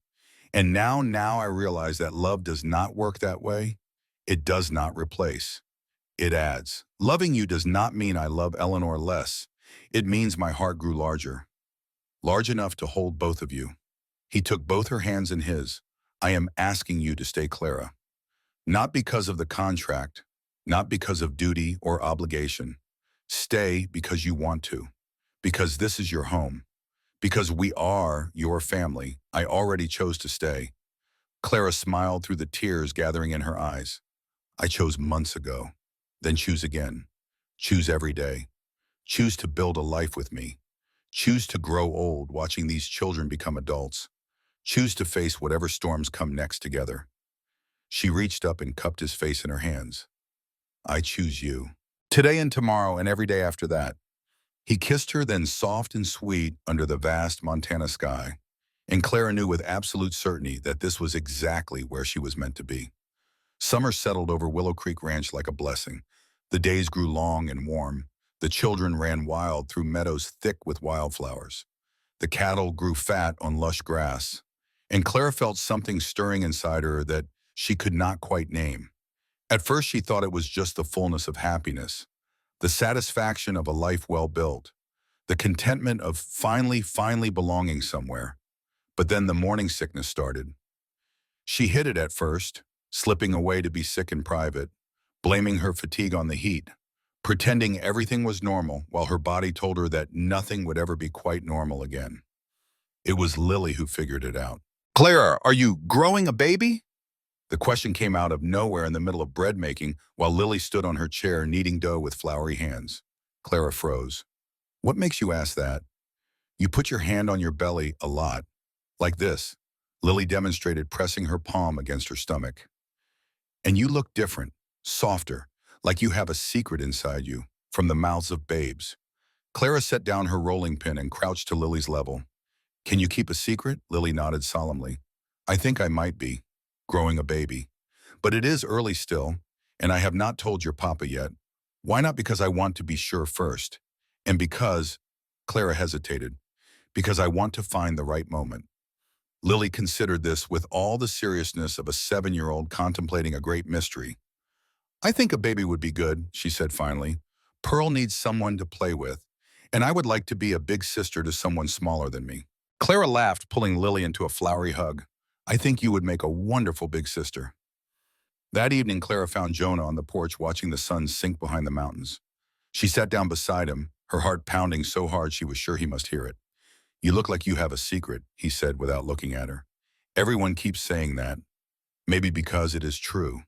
And now I realize that love does not work that way. It does not replace. It adds. Loving you does not mean I love Eleanor less. It means my heart grew larger, large enough to hold both of you." He took both her hands in his. "I am asking you to stay, Clara. Not because of the contract, not because of duty or obligation. Stay because you want to, because this is your home, because we are your family. I already chose to stay." Clara smiled through the tears gathering in her eyes. "I chose months ago. Then choose again. Choose every day. Choose to build a life with me. Choose to grow old watching these children become adults. Choose to face whatever storms come next together." She reached up and cupped his face in her hands. "I choose you. Today and tomorrow and every day after that." He kissed her, then soft and sweet under the vast Montana sky. And Clara knew with absolute certainty that this was exactly where she was meant to be. Summer settled over Willow Creek Ranch like a blessing. The days grew long and warm. The children ran wild through meadows thick with wildflowers. The cattle grew fat on lush grass. And Clara felt something stirring inside her that she could not quite name. At first she thought it was just the fullness of happiness, the satisfaction of a life well built, the contentment of finally belonging somewhere. But then the morning sickness started. She hid it at first, slipping away to be sick in private, blaming her fatigue on the heat, pretending everything was normal while her body told her that nothing would ever be quite normal again. It was Lily who figured it out. "Clara, are you growing a baby?" The question came out of nowhere in the middle of bread making while Lily stood on her chair kneading dough with floury hands. Clara froze. "What makes you ask that?" "You put your hand on your belly a lot. Like this." Lily demonstrated, pressing her palm against her stomach. "And you look different, softer, like you have a secret inside you, from the mouths of babes." Clara set down her rolling pin and crouched to Lily's level. "Can you keep a secret?" Lily nodded solemnly. "I think I might be, growing a baby. But it is early still, and I have not told your papa yet. Why not? Because I want to be sure first. And because," Clara hesitated, "because I want to find the right moment." Lily considered this with all the seriousness of a 7-year-old contemplating a great mystery. "I think a baby would be good," she said finally. "Pearl needs someone to play with, and I would like to be a big sister to someone smaller than me." Clara laughed, pulling Lily into a flowery hug. "I think you would make a wonderful big sister." That evening, Clara found Jonah on the porch watching the sun sink behind the mountains. She sat down beside him, her heart pounding so hard she was sure he must hear it. "You look like you have a secret," he said without looking at her. "Everyone keeps saying that. Maybe because it is true."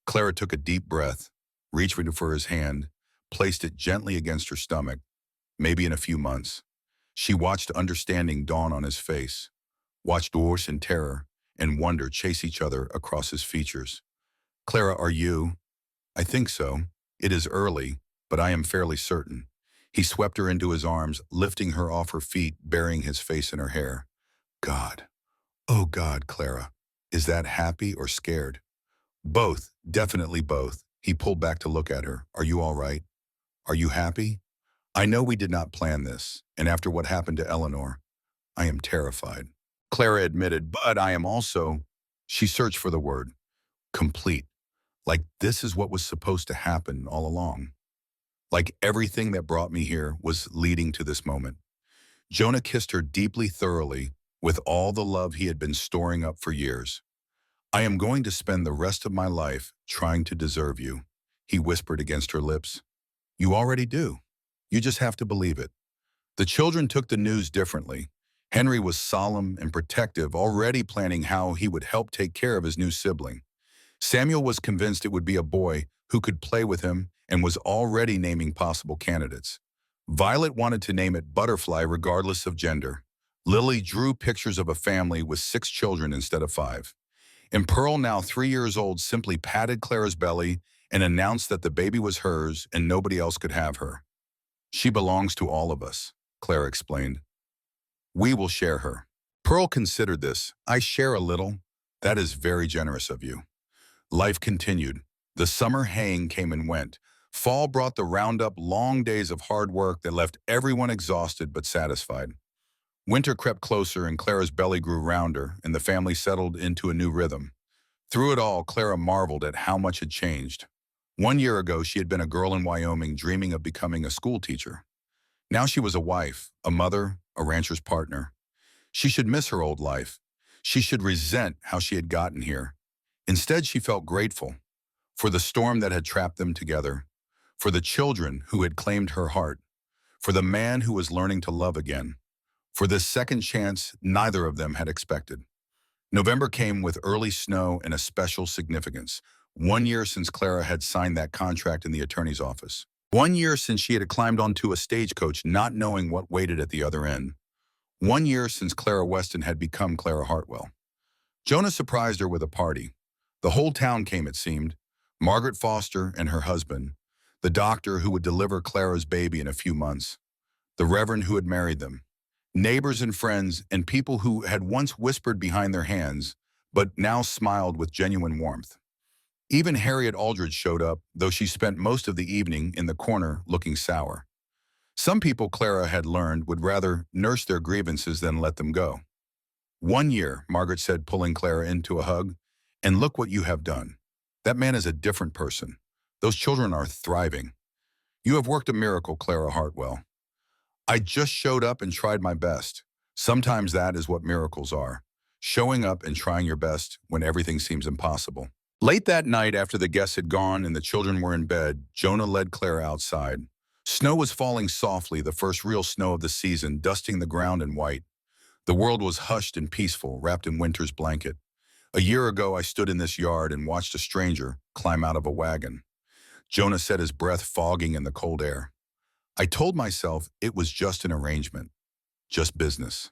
Clara took a deep breath, reached for his hand, placed it gently against her stomach. "Maybe in a few months." She watched understanding dawn on his face, watched horror and terror and wonder chase each other across his features. "Clara, are you?" "I think so. It is early, but I am fairly certain." He swept her into his arms, lifting her off her feet, burying his face in her hair. "God, oh God, Clara, is that happy or scared?" "Both, definitely both." He pulled back to look at her. "Are you all right? Are you happy? I know we did not plan this, and after what happened to Eleanor, I am terrified." Clara admitted, "But I am also," she searched for the word, "complete. Like this is what was supposed to happen all along. Like everything that brought me here was leading to this moment." Jonah kissed her deeply, thoroughly, with all the love he had been storing up for years. I am going to spend the rest of my life trying to deserve you, he whispered against her lips. You already do. You just have to believe it. The children took the news differently. Henry was solemn and protective, already planning how he would help take care of his new sibling. Samuel was convinced it would be a boy who could play with him and was already naming possible candidates. Violet wanted to name it Butterfly regardless of gender. Lily drew pictures of a family with 6 children instead of 5. And Pearl, now 3 years old, simply patted Clara's belly and announced that the baby was hers and nobody else could have her. She belongs to all of us, Clara explained. We will share her. Pearl considered this. I share a little. That is very generous of you. Life continued. The summer haying came and went. Fall brought the roundup, long days of hard work that left everyone exhausted but satisfied. Winter crept closer and Clara's belly grew rounder and the family settled into a new rhythm. Through it all, Clara marveled at how much had changed. 1 year ago, she had been a girl in Wyoming dreaming of becoming a school teacher. Now she was a wife, a mother, a rancher's partner. She should miss her old life. She should resent how she had gotten here. Instead, she felt grateful for the storm that had trapped them together, for the children who had claimed her heart, for the man who was learning to love again, for this second chance neither of them had expected. November came with early snow and a special significance. 1 year since Clara had signed that contract in the attorney's office. 1 year since she had climbed onto a stagecoach not knowing what waited at the other end. 1 year since Clara Weston had become Clara Hartwell. Jonah surprised her with a party. The whole town came, it seemed. Margaret Foster and her husband, the doctor who would deliver Clara's baby in a few months, the reverend who had married them, neighbors and friends, and people who had once whispered behind their hands, but now smiled with genuine warmth. Even Harriet Aldridge showed up, though she spent most of the evening in the corner looking sour. Some people, Clara had learned, would rather nurse their grievances than let them go. 1 year, Margaret said, pulling Clara into a hug, and look what you have done. That man is a different person. Those children are thriving. You have worked a miracle, Clara Hartwell. I just showed up and tried my best. Sometimes that is what miracles are. Showing up and trying your best when everything seems impossible. Late that night, after the guests had gone and the children were in bed, Jonah led Clara outside. Snow was falling softly, the first real snow of the season, dusting the ground in white. The world was hushed and peaceful, wrapped in winter's blanket. A year ago, I stood in this yard and watched a stranger climb out of a wagon. Jonah said, his breath fogging in the cold air. I told myself it was just an arrangement, just business,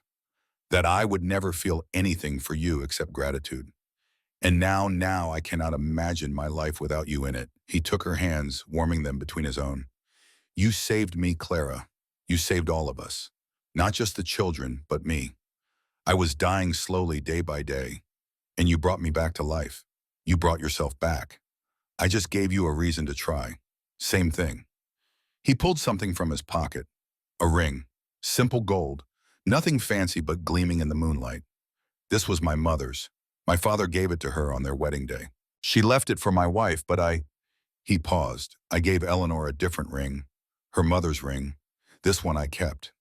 that I would never feel anything for you except gratitude. And now I cannot imagine my life without you in it. He took her hands, warming them between his own. You saved me, Clara. You saved all of us. Not just the children, but me. I was dying slowly day by day, and you brought me back to life. You brought yourself back. I just gave you a reason to try. Same thing. He pulled something from his pocket. A ring. Simple gold. Nothing fancy but gleaming in the moonlight. This was my mother's. My father gave it to her on their wedding day. She left it for my wife, but He paused. I gave Eleanor a different ring, her mother's ring. This one I kept.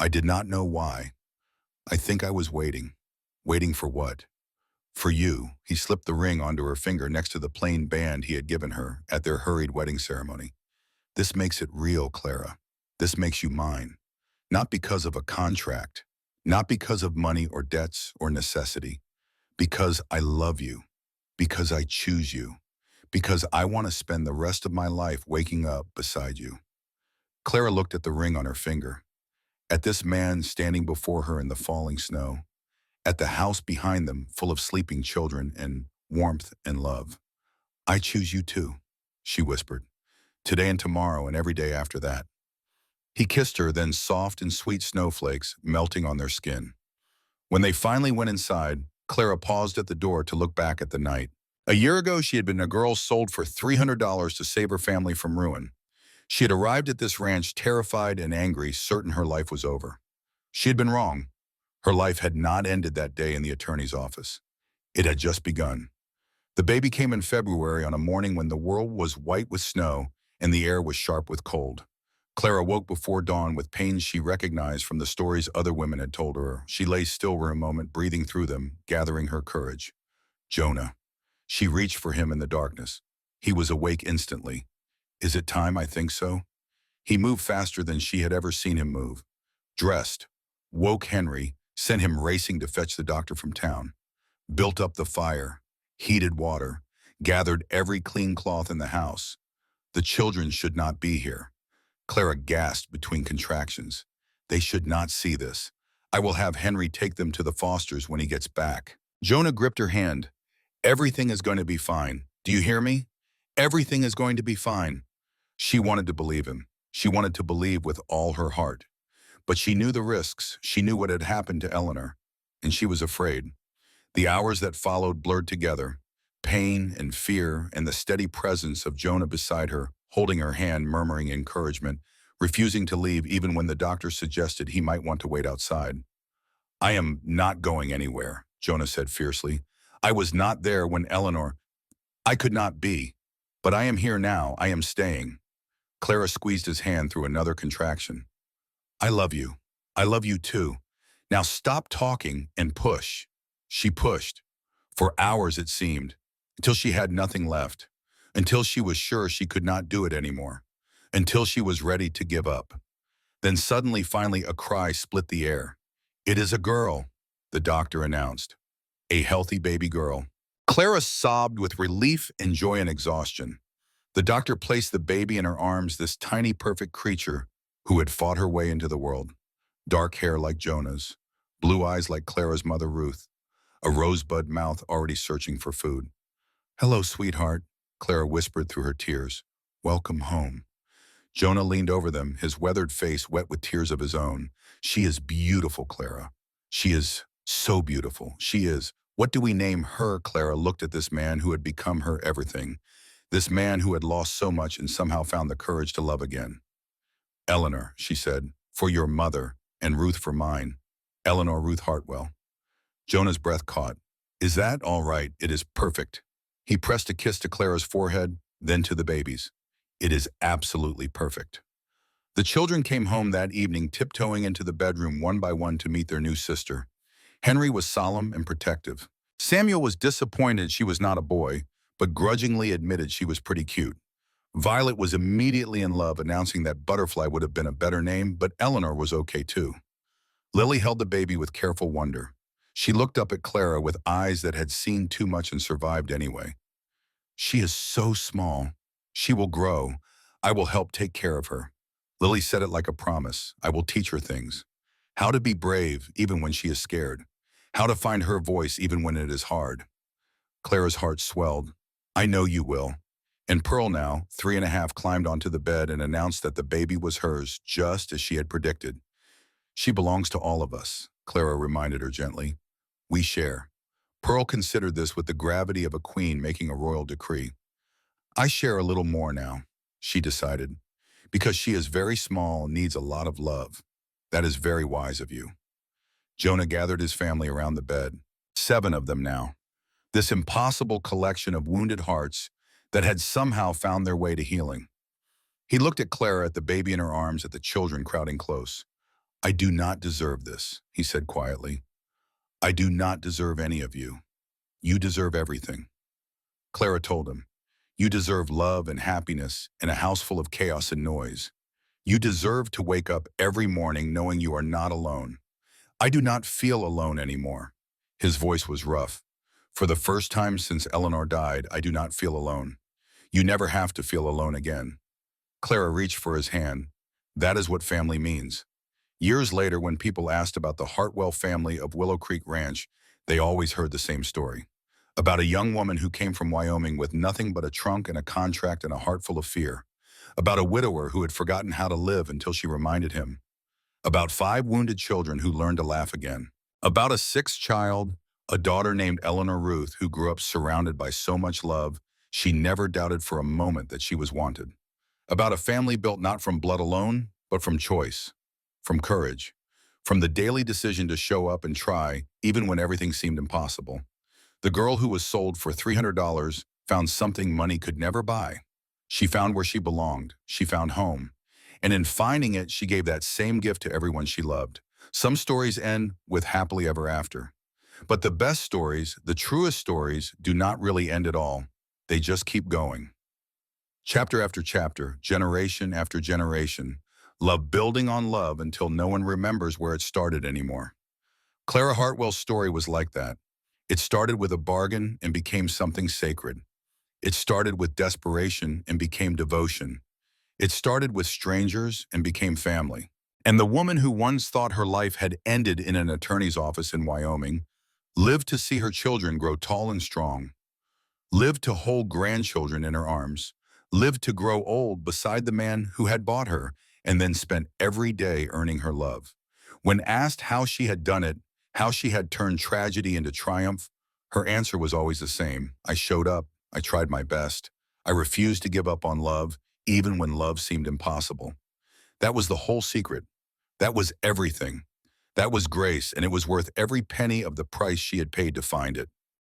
I did not know why. I think I was waiting. Waiting for what? For you. He slipped the ring onto her finger next to the plain band he had given her at their hurried wedding ceremony. This makes it real, Clara. This makes you mine. Not because of a contract. Not because of money or debts or necessity. Because I love you. Because I choose you. Because I want to spend the rest of my life waking up beside you. Clara looked at the ring on her finger. At this man standing before her in the falling snow. At the house behind them full of sleeping children and warmth and love. I choose you too, she whispered. Today and tomorrow and every day after that. He kissed her, then soft and sweet snowflakes melting on their skin. When they finally went inside, Clara paused at the door to look back at the night. A year ago, she had been a girl sold for $300 to save her family from ruin. She had arrived at this ranch terrified and angry, certain her life was over. She had been wrong. Her life had not ended that day in the attorney's office. It had just begun. The baby came in February on a morning when the world was white with snow and the air was sharp with cold. Clara woke before dawn with pains she recognized from the stories other women had told her. She lay still for a moment, breathing through them, gathering her courage. Jonah. She reached for him in the darkness. He was awake instantly. Is it time? I think so. He moved faster than she had ever seen him move. Dressed, woke Henry, sent him racing to fetch the doctor from town. Built up the fire, heated water, gathered every clean cloth in the house. The children should not be here. Clara gasped between contractions. They should not see this. I will have Henry take them to the Fosters when he gets back. Jonah gripped her hand. Everything is going to be fine. Do you hear me? Everything is going to be fine. She wanted to believe him. She wanted to believe with all her heart. But she knew the risks. She knew what had happened to Eleanor. And she was afraid. The hours that followed blurred together. Pain and fear and the steady presence of Jonah beside her, holding her hand, murmuring encouragement, refusing to leave even when the doctor suggested he might want to wait outside. I am not going anywhere, Jonah said fiercely. I was not there when Eleanor. I could not be. But I am here now. I am staying. Clara squeezed his hand through another contraction. I love you. I love you too. Now stop talking and push. She pushed. For hours it seemed, until she had nothing left, until she was sure she could not do it anymore, until she was ready to give up. Then suddenly, finally, a cry split the air. It is a girl, the doctor announced. A healthy baby girl. Clara sobbed with relief and joy and exhaustion. The doctor placed the baby in her arms, this tiny, perfect creature who had fought her way into the world. Dark hair like Jonah's, blue eyes like Clara's mother Ruth, a rosebud mouth already searching for food. Hello, sweetheart, Clara whispered through her tears. Welcome home. Jonah leaned over them, his weathered face wet with tears of his own. She is beautiful, Clara. She is so beautiful. She is. What do we name her? Clara looked at this man who had become her everything. This man who had lost so much and somehow found the courage to love again. Eleanor, she said, for your mother, and Ruth for mine. Eleanor Ruth Hartwell. Jonah's breath caught. Is that all right? It is perfect. He pressed a kiss to Clara's forehead, then to the baby's. It is absolutely perfect. The children came home that evening, tiptoeing into the bedroom one by one to meet their new sister. Henry was solemn and protective. Samuel was disappointed she was not a boy, but grudgingly admitted she was pretty cute. Violet was immediately in love, announcing that Butterfly would have been a better name, but Eleanor was okay too. Lily held the baby with careful wonder. She looked up at Clara with eyes that had seen too much and survived anyway. She is so small. She will grow. I will help take care of her. Lily said it like a promise. I will teach her things. How to be brave even when she is scared. How to find her voice even when it is hard. Clara's heart swelled. I know you will. And Pearl, now 3.5, climbed onto the bed and announced that the baby was hers, just as she had predicted. She belongs to all of us, Clara reminded her gently. We share. Pearl considered this with the gravity of a queen making a royal decree. I share a little more now, she decided, because she is very small and needs a lot of love. That is very wise of you. Jonah gathered his family around the bed, 7 of them now. This impossible collection of wounded hearts that had somehow found their way to healing. He looked at Clara, at the baby in her arms, at the children crowding close. I do not deserve this, he said quietly. I do not deserve any of you. You deserve everything. Clara told him, you deserve love and happiness in a house full of chaos and noise. You deserve to wake up every morning knowing you are not alone. I do not feel alone anymore. His voice was rough. For the first time since Eleanor died, I do not feel alone. You never have to feel alone again. Clara reached for his hand. That is what family means. Years later, when people asked about the Hartwell family of Willow Creek Ranch, they always heard the same story. About a young woman who came from Wyoming with nothing but a trunk and a contract and a heart full of fear. About a widower who had forgotten how to live until she reminded him. About 5 wounded children who learned to laugh again. About a 6th child, a daughter named Eleanor Ruth, who grew up surrounded by so much love, she never doubted for a moment that she was wanted. About a family built not from blood alone, but from choice, from courage, from the daily decision to show up and try, even when everything seemed impossible. The girl who was sold for $300 found something money could never buy. She found where she belonged. She found home. And in finding it, she gave that same gift to everyone she loved. Some stories end with happily ever after. But the best stories, the truest stories, do not really end at all. They just keep going. Chapter after chapter, generation after generation, love building on love until no one remembers where it started anymore. Clara Hartwell's story was like that. It started with a bargain and became something sacred. It started with desperation and became devotion. It started with strangers and became family. And the woman who once thought her life had ended in an attorney's office in Wyoming lived to see her children grow tall and strong, lived to hold grandchildren in her arms, lived to grow old beside the man who had bought her, and then spent every day earning her love. When asked how she had done it, how she had turned tragedy into triumph, her answer was always the same. I showed up. I tried my best. I refused to give up on love, even when love seemed impossible. That was the whole secret. That was everything. That was grace, and it was worth every penny of the price she had paid to find it.